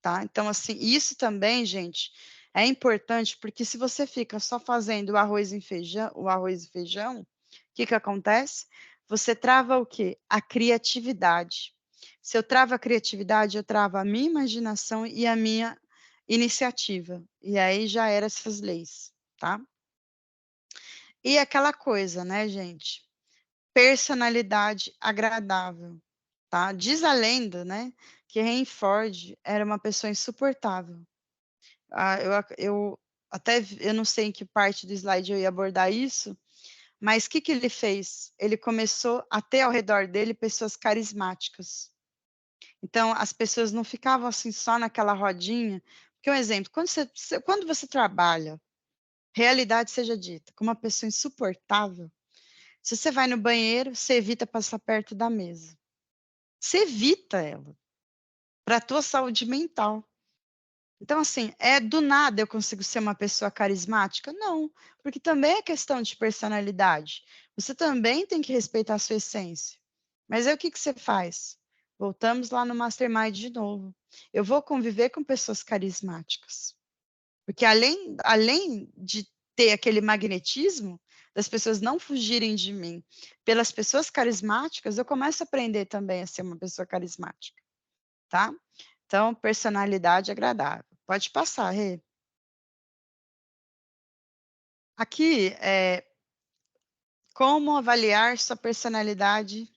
Speaker 2: tá? Então, assim, isso também, gente, é importante, porque se você fica só fazendo o arroz e feijão, o que acontece? Você trava o quê? A criatividade. Se eu travo a criatividade, eu travo a minha imaginação e a minha iniciativa. E aí já eram essas leis, tá? E aquela coisa, né, gente? Personalidade agradável, tá? Diz a lenda, né, que Henry Ford era uma pessoa insuportável. Eu não sei em que parte do slide eu ia abordar isso, mas o que ele fez? Ele começou a ter ao redor dele pessoas carismáticas. Então, as pessoas não ficavam assim só naquela rodinha. Porque um exemplo, quando você trabalha, realidade seja dita, com uma pessoa insuportável, se você vai no banheiro, você evita passar perto da mesa. Você evita ela, para a tua saúde mental. Então, assim, do nada eu consigo ser uma pessoa carismática? Não, porque também é questão de personalidade. Você também tem que respeitar a sua essência. Mas aí o que você faz? Voltamos lá no Mastermind de novo. Eu vou conviver com pessoas carismáticas. Porque além de ter aquele magnetismo, das pessoas não fugirem de mim, pelas pessoas carismáticas, eu começo a aprender também a ser uma pessoa carismática, tá? Então, personalidade agradável. Pode passar, Rê. Aqui como avaliar sua personalidade.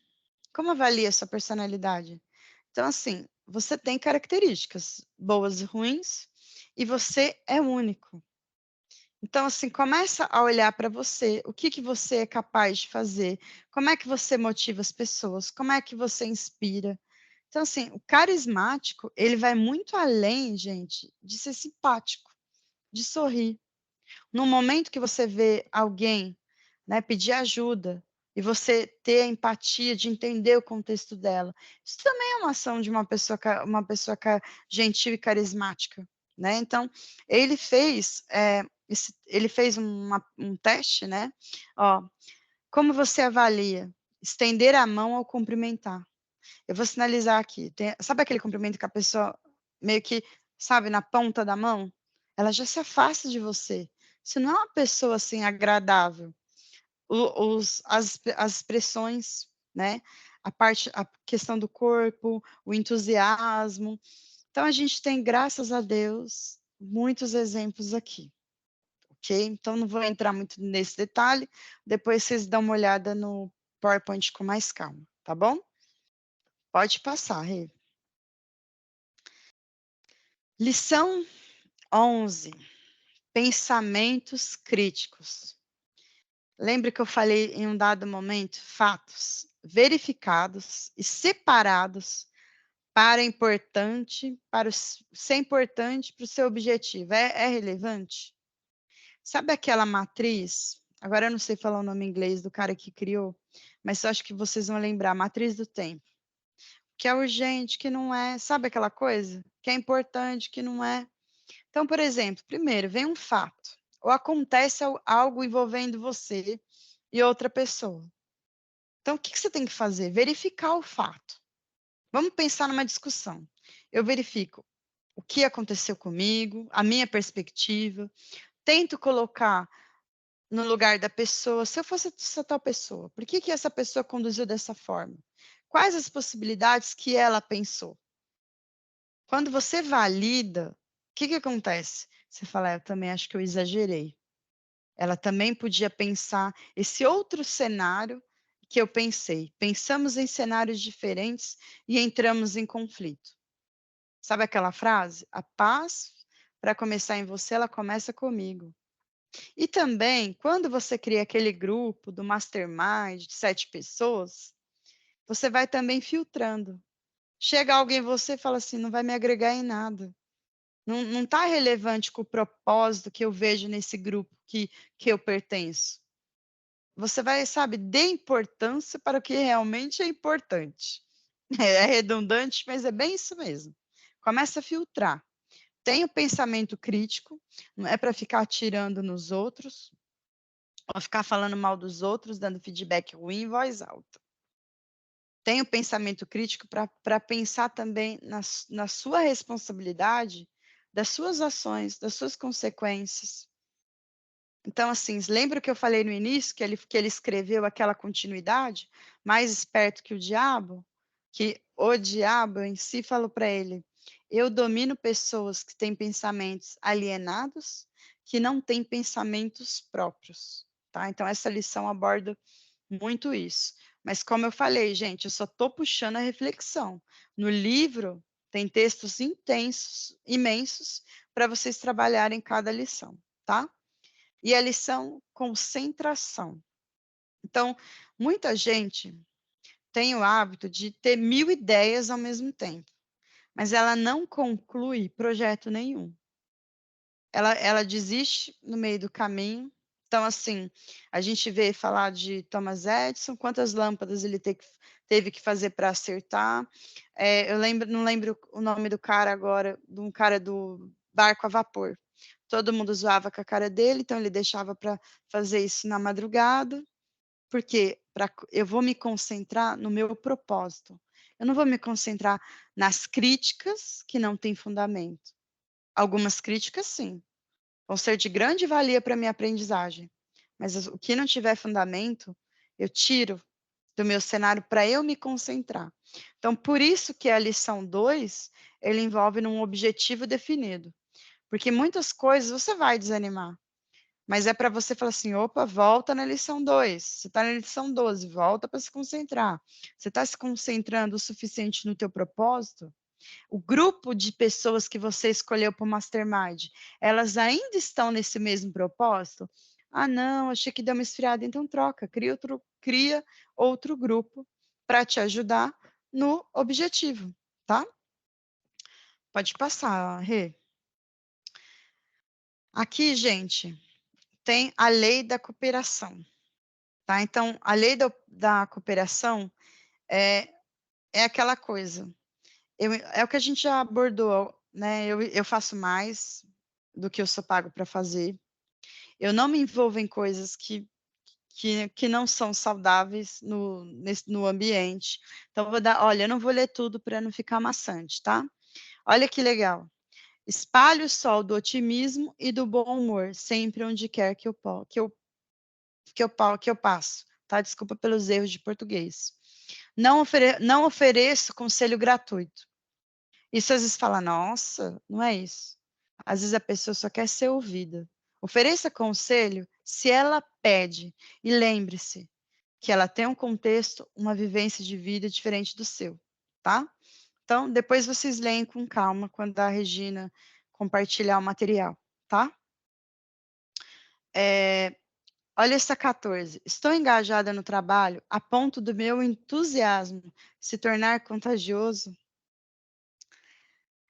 Speaker 2: Como avalia sua personalidade? Então, assim, você tem características boas e ruins, e você é único. Então, assim, começa a olhar para você, o que você é capaz de fazer, como é que você motiva as pessoas, como é que você inspira. Então, assim, o carismático, ele vai muito além, gente, de ser simpático, de sorrir. No momento que você vê alguém, né, pedir ajuda, e você ter a empatia de entender o contexto dela, isso também é uma ação de uma pessoa gentil e carismática, né? Então, ele fez, um teste, né? Ó, como você avalia? Estender a mão ao cumprimentar. Eu vou sinalizar aqui. Sabe aquele cumprimento que a pessoa meio que, sabe, na ponta da mão? Ela já se afasta de você. Você não é uma pessoa assim agradável. As expressões, né? A questão do corpo, o entusiasmo. Então a gente tem, graças a Deus, muitos exemplos aqui. Ok? Então não vou entrar muito nesse detalhe. Depois vocês dão uma olhada no PowerPoint com mais calma, tá bom? Pode passar, Rê. Lição 11. Pensamentos críticos. Lembra que eu falei em um dado momento? Fatos verificados e separados para ser importante para o seu objetivo. É relevante? Sabe aquela matriz? Agora eu não sei falar o nome em inglês do cara que criou, mas eu acho que vocês vão lembrar, matriz do tempo. Que é urgente, que não é. Sabe aquela coisa? Que é importante, que não é. Então, por exemplo, primeiro vem um fato, ou acontece algo envolvendo você e outra pessoa. Então, o que você tem que fazer? Verificar o fato. Vamos pensar numa discussão. Eu verifico o que aconteceu comigo, a minha perspectiva, tento colocar no lugar da pessoa, se eu fosse essa tal pessoa, por que essa pessoa conduziu dessa forma? Quais as possibilidades que ela pensou? Quando você valida, o que acontece? Você fala, eu também acho que eu exagerei. Ela também podia pensar esse outro cenário que eu pensei. Pensamos em cenários diferentes e entramos em conflito. Sabe aquela frase? A paz, para começar em você, ela começa comigo. E também, quando você cria aquele grupo do mastermind de 7 pessoas, você vai também filtrando. Chega alguém em você e fala assim, não vai me agregar em nada. Não está relevante com o propósito que eu vejo nesse grupo que eu pertenço. Você vai, sabe, dê importância para o que realmente é importante. É redundante, mas é bem isso mesmo. Começa a filtrar. Tem o pensamento crítico, não é para ficar atirando nos outros, ou ficar falando mal dos outros, dando feedback ruim em voz alta. Tem o pensamento crítico para pensar também na sua responsabilidade, das suas ações, das suas consequências. Então, assim, lembra que eu falei no início que ele escreveu aquela continuidade, mais esperto que o diabo? Que o diabo em si falou para ele, eu domino pessoas que têm pensamentos alienados, que não têm pensamentos próprios. Tá? Então, essa lição aborda muito isso. Mas como eu falei, gente, eu só estou puxando a reflexão. No livro tem textos intensos, imensos, para vocês trabalharem cada lição, tá? E a lição concentração. Então, muita gente tem o hábito de ter 1000 ideias ao mesmo tempo, mas ela não conclui projeto nenhum. Ela desiste no meio do caminho. Então, assim, a gente vê falar de Thomas Edison, quantas lâmpadas ele teve que fazer para acertar. Eu não lembro o nome do cara agora, de um cara do barco a vapor. Todo mundo zoava com a cara dele, então ele deixava para fazer isso na madrugada, porque eu vou me concentrar no meu propósito. Eu não vou me concentrar nas críticas que não têm fundamento. Algumas críticas, sim, vão ser de grande valia para a minha aprendizagem, mas o que não tiver fundamento, eu tiro do meu cenário para eu me concentrar. Então, por isso que a lição 2, ele envolve num objetivo definido. Porque muitas coisas você vai desanimar, mas é para você falar assim, opa, volta na lição 2, você está na lição 12, volta para se concentrar. Você está se concentrando o suficiente no teu propósito? O grupo de pessoas que você escolheu para o Mastermind, elas ainda estão nesse mesmo propósito? Ah, não, achei que deu uma esfriada, então troca, cria outro grupo para te ajudar no objetivo, tá? Pode passar, Rê. Aqui, gente, tem a lei da cooperação, tá? Então, a lei da cooperação é aquela coisa. É o que a gente já abordou, né? Eu faço mais do que eu sou pago para fazer. Eu não me envolvo em coisas que não são saudáveis no ambiente. Então, olha, eu não vou ler tudo para não ficar maçante, tá? Olha que legal. Espalhe o sol do otimismo e do bom humor, sempre onde quer que eu passo, tá? Desculpa pelos erros de português. Não ofereço conselho gratuito. Isso às vezes fala, nossa, não é isso. Às vezes a pessoa só quer ser ouvida. Ofereça conselho se ela pede. E lembre-se que ela tem um contexto, uma vivência de vida diferente do seu. tá? Então, depois vocês leem com calma quando a Regina compartilhar o material, tá? Olha essa 14. Estou engajada no trabalho a ponto do meu entusiasmo se tornar contagioso.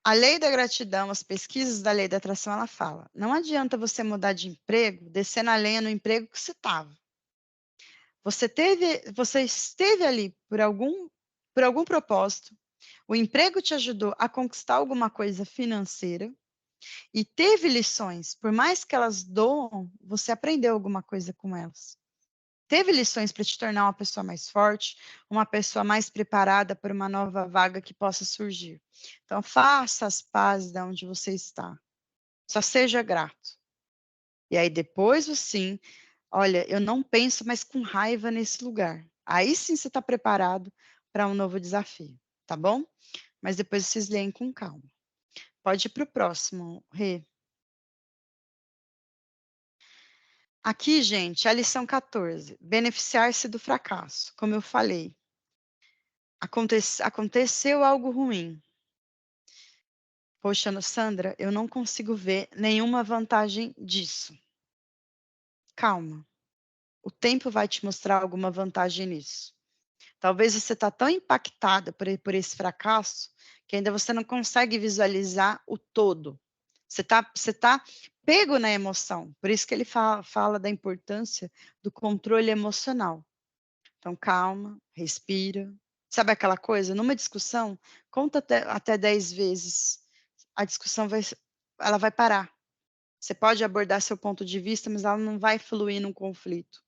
Speaker 2: A lei da gratidão, as pesquisas da lei da atração, ela fala: não adianta você mudar de emprego, descendo a lenha no emprego que você estava. Você esteve ali por algum propósito, o emprego te ajudou a conquistar alguma coisa financeira e teve lições, por mais que elas doam, você aprendeu alguma coisa com elas. Teve lições para te tornar uma pessoa mais forte, uma pessoa mais preparada para uma nova vaga que possa surgir. Então, faça as pazes de onde você está. Só seja grato. E aí, depois, sim, olha, eu não penso mais com raiva nesse lugar. Aí sim você está preparado para um novo desafio, tá bom? Mas depois vocês leem com calma. Pode ir para o próximo, Rê. Aqui, gente, a lição 14. Beneficiar-se do fracasso. Como eu falei. Aconteceu algo ruim. Poxa, Sandra, eu não consigo ver nenhuma vantagem disso. Calma. O tempo vai te mostrar alguma vantagem nisso. Talvez você está tão impactada por esse fracasso que ainda você não consegue visualizar o todo. Você tá pego na emoção. Por isso que ele fala da importância do controle emocional. Então, calma, respira. Sabe aquela coisa? Numa discussão, conta até 10 vezes. A discussão ela vai parar. Você pode abordar seu ponto de vista, mas ela não vai fluir num conflito.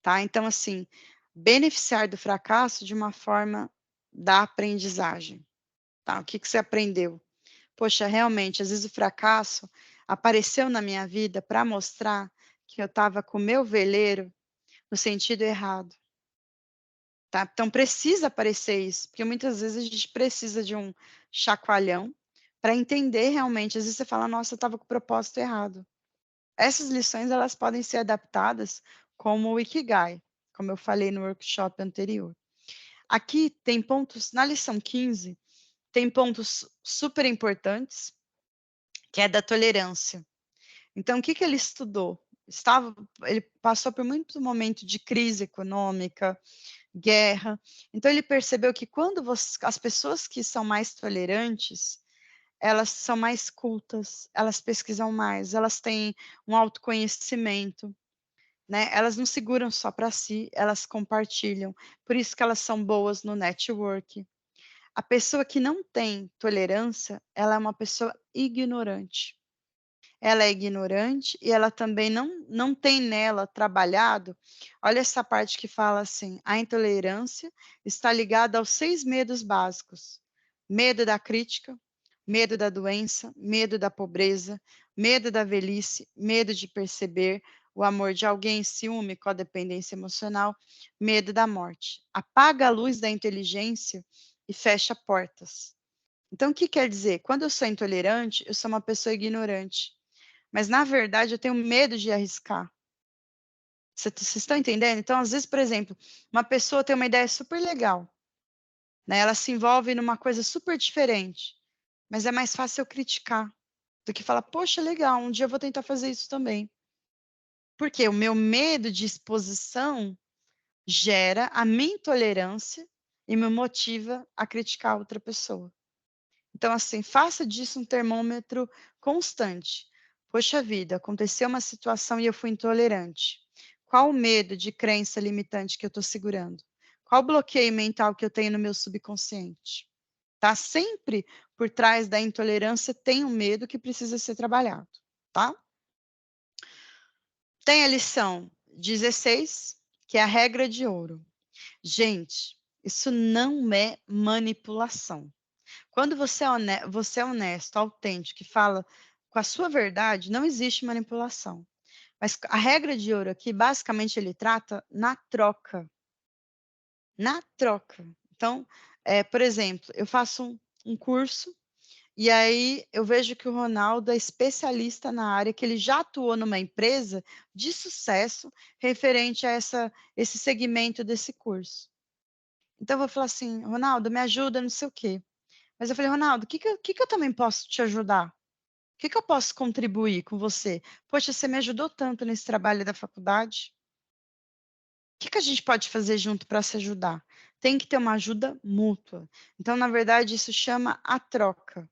Speaker 2: Tá? Então, assim, beneficiar do fracasso de uma forma da aprendizagem. Tá? O que você aprendeu? Poxa, realmente, às vezes o fracasso apareceu na minha vida para mostrar que eu estava com o meu veleiro no sentido errado. Tá? Então, precisa aparecer isso, porque muitas vezes a gente precisa de um chacoalhão para entender realmente. Às vezes você fala, nossa, eu estava com o propósito errado. Essas lições, elas podem ser adaptadas como o Ikigai, como eu falei no workshop anterior. Aqui tem pontos, na lição 15, tem pontos super importantes, que é da tolerância. Então, o que ele estudou? Ele passou por muito momento de crise econômica, guerra. Então, ele percebeu que quando as pessoas que são mais tolerantes, elas são mais cultas, elas pesquisam mais, elas têm um autoconhecimento, né? Elas não seguram só para si, elas compartilham. Por isso que elas são boas no network. A pessoa que não tem tolerância, ela é uma pessoa ignorante. Ela é ignorante e ela também não tem nela trabalhado. Olha essa parte que fala assim: a intolerância está ligada aos 6 medos básicos: medo da crítica, medo da doença, medo da pobreza, medo da velhice, medo de perceber o amor de alguém, ciúme, codependência emocional, medo da morte. Apaga a luz da inteligência e fecha portas. Então, o que quer dizer? Quando eu sou intolerante, eu sou uma pessoa ignorante. Mas, na verdade, eu tenho medo de arriscar. Vocês estão entendendo? Então, às vezes, por exemplo, uma pessoa tem uma ideia super legal, né? Ela se envolve numa coisa super diferente, mas é mais fácil eu criticar do que falar, poxa, legal, um dia eu vou tentar fazer isso também. Porque o meu medo de exposição gera a minha intolerância e me motiva a criticar outra pessoa. Então, assim, faça disso um termômetro constante. Poxa vida, aconteceu uma situação e eu fui intolerante. Qual o medo de crença limitante que eu estou segurando? Qual o bloqueio mental que eu tenho no meu subconsciente? Tá? Sempre por trás da intolerância tem um medo que precisa ser trabalhado, tá? Tem a lição 16, que é a regra de ouro. Gente, isso não é manipulação. Quando você é honesto, autêntico, e fala com a sua verdade, não existe manipulação. Mas a regra de ouro aqui, basicamente, ele trata na troca. Na troca. Então, por exemplo, eu faço um curso e aí eu vejo que o Ronaldo é especialista na área, que ele já atuou numa empresa de sucesso referente a esse segmento desse curso. Então, eu vou falar assim, Ronaldo, me ajuda, não sei o quê. Mas eu falei, Ronaldo, o que eu também posso te ajudar? O que eu posso contribuir com você? Poxa, você me ajudou tanto nesse trabalho da faculdade. O que a gente pode fazer junto para se ajudar? Tem que ter uma ajuda mútua. Então, na verdade, isso chama a troca.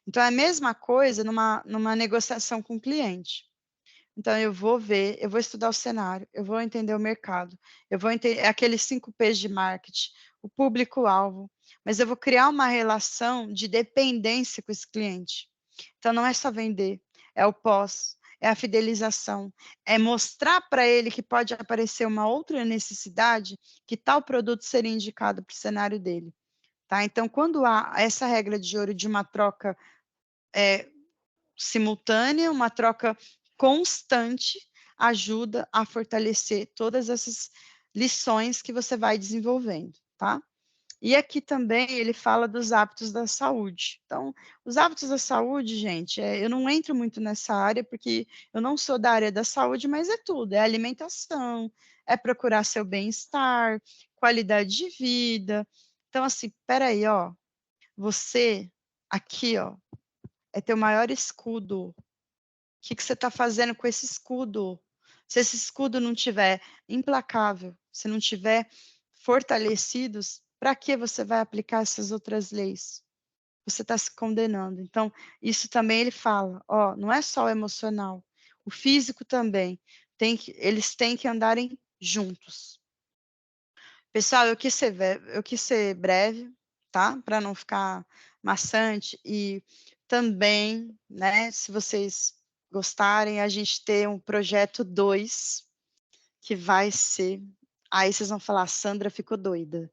Speaker 2: Então, é a mesma coisa numa negociação com o cliente. Então, eu vou ver, eu vou estudar o cenário, eu vou entender o mercado, eu vou entender aqueles 5 P's de marketing, o público-alvo, mas eu vou criar uma relação de dependência com esse cliente. Então, não é só vender, é o pós, é a fidelização, é mostrar para ele que pode aparecer uma outra necessidade, que tal produto seria indicado para o cenário dele. Tá? Então, quando há essa regra de ouro de uma troca simultânea, uma troca constante, ajuda a fortalecer todas essas lições que você vai desenvolvendo, tá? E aqui também ele fala dos hábitos da saúde. Então, os hábitos da saúde, gente, eu não entro muito nessa área, porque eu não sou da área da saúde, mas é tudo, é alimentação, é procurar seu bem-estar, qualidade de vida. Então, assim, peraí, ó, você, aqui, ó, é teu maior escudo. O que você está fazendo com esse escudo? Se esse escudo não tiver implacável, se não tiver fortalecidos, para que você vai aplicar essas outras leis? Você está se condenando. Então, isso também ele fala, ó, não é só o emocional, o físico também. Eles têm que andarem juntos. Pessoal, eu quis ser breve, tá? Para não ficar maçante e também, né, se vocês gostarem, a gente ter um projeto 2 que vai ser, aí vocês vão falar, Sandra ficou doida,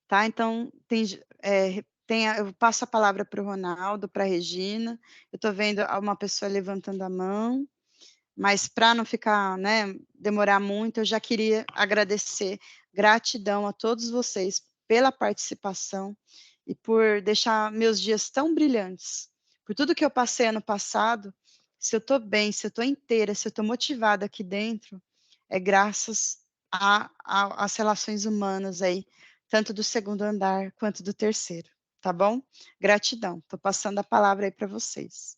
Speaker 2: tá? Então, eu passo a palavra para o Ronaldo, para a Regina, eu estou vendo uma pessoa levantando a mão, mas para não ficar, né, demorar muito, eu já queria agradecer, gratidão a todos vocês pela participação e por deixar meus dias tão brilhantes. Por tudo que eu passei ano passado, se eu estou bem, se eu estou inteira, se eu estou motivada aqui dentro, é graças às relações humanas aí, tanto do segundo andar quanto do terceiro, tá bom? Gratidão. Estou passando a palavra aí para vocês.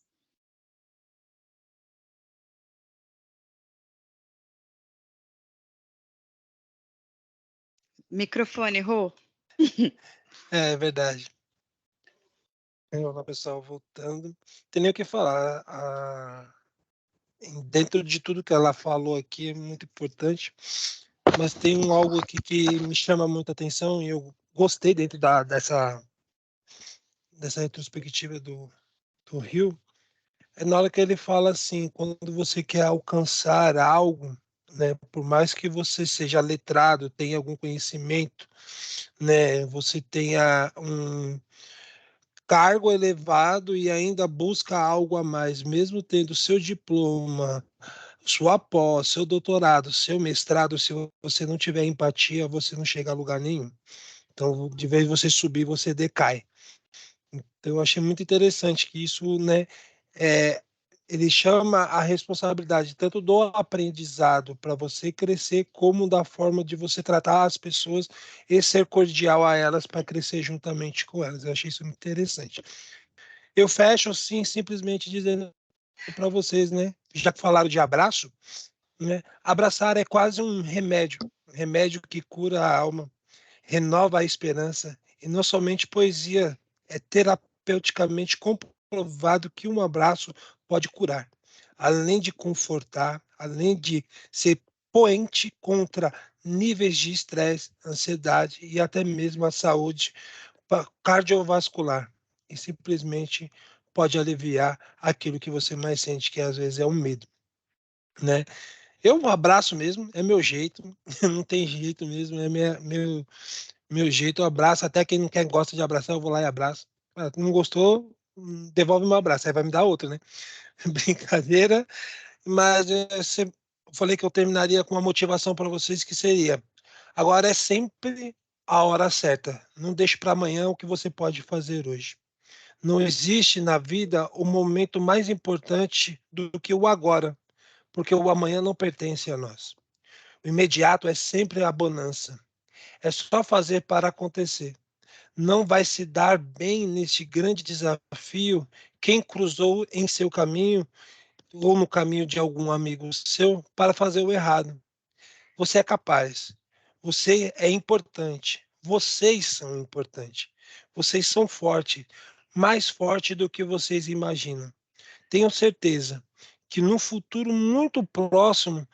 Speaker 2: Microfone, Rô.
Speaker 3: É verdade. Olá, pessoal, voltando. Tem nem o que falar. Dentro de tudo que ela falou aqui, é muito importante, mas tem algo aqui que me chama muita atenção e eu gostei dentro dessa retrospectiva do Rio. É na hora que ele fala assim, quando você quer alcançar algo, né, por mais que você seja letrado, tenha algum conhecimento, né, você tenha um cargo elevado e ainda busca algo a mais, mesmo tendo seu diploma, sua pós, seu doutorado, seu mestrado, se você não tiver empatia, você não chega a lugar nenhum. Então, de vez de você subir, você decai. Então, eu achei muito interessante que isso, né, ele chama a responsabilidade tanto do aprendizado para você crescer, como da forma de você tratar as pessoas e ser cordial a elas para crescer juntamente com elas. Eu achei isso muito interessante. Eu fecho assim, simplesmente dizendo para vocês, né, já que falaram de abraço, né, abraçar é quase um remédio que cura a alma, renova a esperança, e não somente poesia, é terapeuticamente comprovado que um abraço pode curar, além de confortar, além de ser poente contra níveis de estresse, ansiedade e até mesmo a saúde cardiovascular, e simplesmente pode aliviar aquilo que você mais sente, que às vezes é o medo, né? Eu abraço mesmo, é meu jeito, não tem jeito mesmo, é meu jeito, eu abraço, até quem não quer, gosta de abraçar, eu vou lá e abraço. Ah, não gostou, devolve meu abraço, aí vai me dar outro, né? Brincadeira, mas eu falei que eu terminaria com uma motivação para vocês que seria: agora é sempre a hora certa, não deixe para amanhã o que você pode fazer hoje. Não existe na vida o momento mais importante do que o agora, porque o amanhã não pertence a nós. O imediato é sempre a bonança. É só fazer para acontecer. Não vai se dar bem neste grande desafio quem cruzou em seu caminho ou no caminho de algum amigo seu para fazer o errado. Você é capaz. Você é importante. Vocês são importantes. Vocês são fortes, mais fortes do que vocês imaginam. Tenho certeza que no futuro muito próximo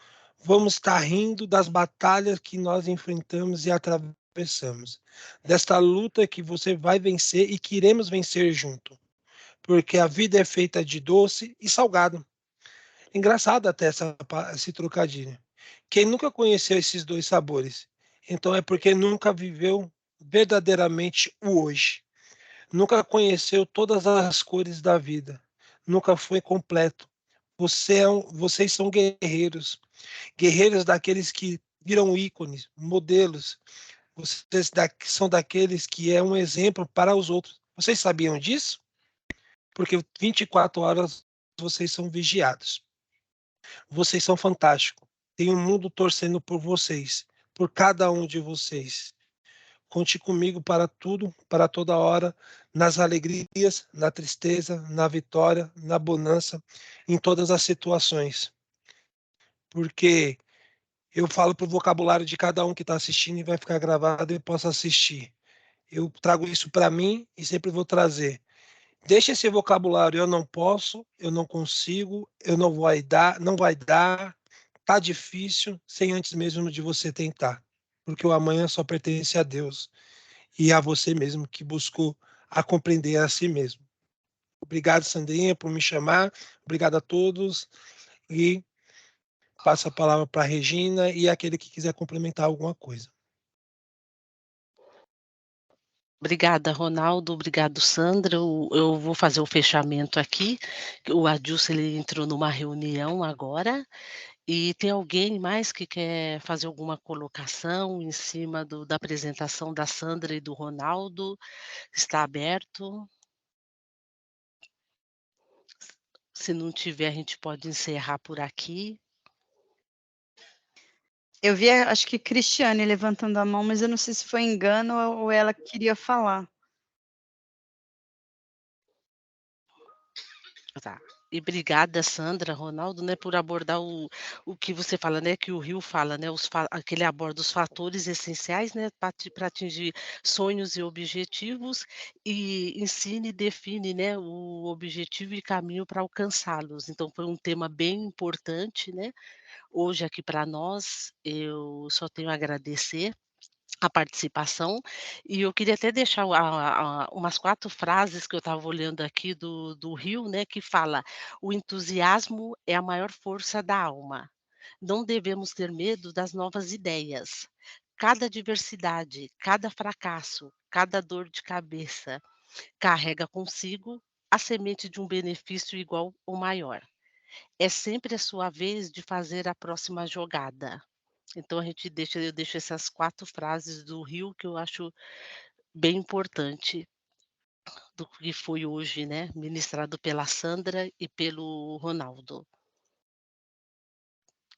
Speaker 3: vamos estar rindo das batalhas que nós enfrentamos e atravessamos. Desta luta que você vai vencer e que iremos vencer junto. Porque a vida é feita de doce e salgado. Engraçado até esse trocadilho. Quem nunca conheceu esses dois sabores? Então é porque nunca viveu verdadeiramente o hoje. Nunca conheceu todas as cores da vida. Nunca foi completo. Vocês são guerreiros. Guerreiros daqueles que viram ícones, modelos. Vocês são daqueles que é um exemplo para os outros. Vocês sabiam disso? Porque 24 horas vocês são vigiados. Vocês são fantásticos. Tem um mundo torcendo por vocês, por cada um de vocês. Conte comigo para tudo, para toda hora, nas alegrias, na tristeza, na vitória, na bonança, em todas as situações. Porque eu falo para o vocabulário de cada um que está assistindo e vai ficar gravado e possa assistir. Eu trago isso para mim e sempre vou trazer. Deixa esse vocabulário, eu não posso, eu não consigo, eu não vai dar, tá difícil, sem antes mesmo de você tentar. Porque o amanhã só pertence a Deus e a você mesmo que buscou a compreender a si mesmo. Obrigado, Sandrinha, por me chamar. Obrigado a todos. E passo a palavra para a Regina e aquele que quiser complementar alguma coisa.
Speaker 4: Obrigada, Ronaldo. Obrigado, Sandra. Eu vou fazer o fechamento aqui. O Adilson ele entrou numa reunião agora. E tem alguém mais que quer fazer alguma colocação em cima da apresentação da Sandra e do Ronaldo? Está aberto? Se não tiver, a gente pode encerrar por aqui.
Speaker 2: Eu vi, acho que Cristiane levantando a mão, mas eu não sei se foi engano ou ela queria falar.
Speaker 4: Tá. E obrigada, Sandra, Ronaldo, né, por abordar o que você fala, né, que o Rio fala, né, que ele aborda os fatores essenciais, né, para atingir sonhos e objetivos, e ensina e define, né, o objetivo e caminho para alcançá-los. Então foi um tema bem importante, né, hoje aqui para nós. Eu só tenho a agradecer a participação, e eu queria até deixar umas 4 frases que eu estava olhando aqui do Rio, né, que fala: "O entusiasmo é a maior força da alma. Não devemos ter medo das novas ideias. Cada diversidade, cada fracasso, cada dor de cabeça carrega consigo a semente de um benefício igual ou maior. É sempre a sua vez de fazer a próxima jogada." Então eu deixo essas 4 frases do Rio que eu acho bem importante do que foi hoje, né, ministrado pela Sandra e pelo Ronaldo.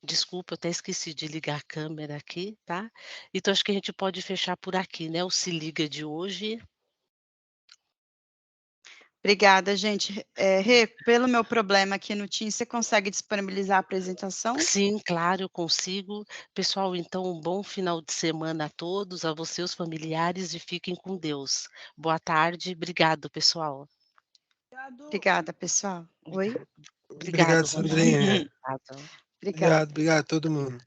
Speaker 4: Desculpa, eu até esqueci de ligar a câmera aqui, tá. Então acho que a gente pode fechar por aqui, né, o Se Liga de hoje.
Speaker 2: Obrigada, gente. Rê, pelo meu problema aqui no Teams, você consegue disponibilizar a apresentação?
Speaker 4: Sim, claro, eu consigo. Pessoal, então um bom final de semana a todos, a você, os familiares, e fiquem com Deus. Boa tarde, obrigado pessoal.
Speaker 2: Obrigada, pessoal. Oi?
Speaker 4: Obrigado,
Speaker 3: Obrigado,
Speaker 4: Ronaldo.
Speaker 3: Sandrinha.
Speaker 2: Obrigada.
Speaker 3: Obrigado a todo mundo.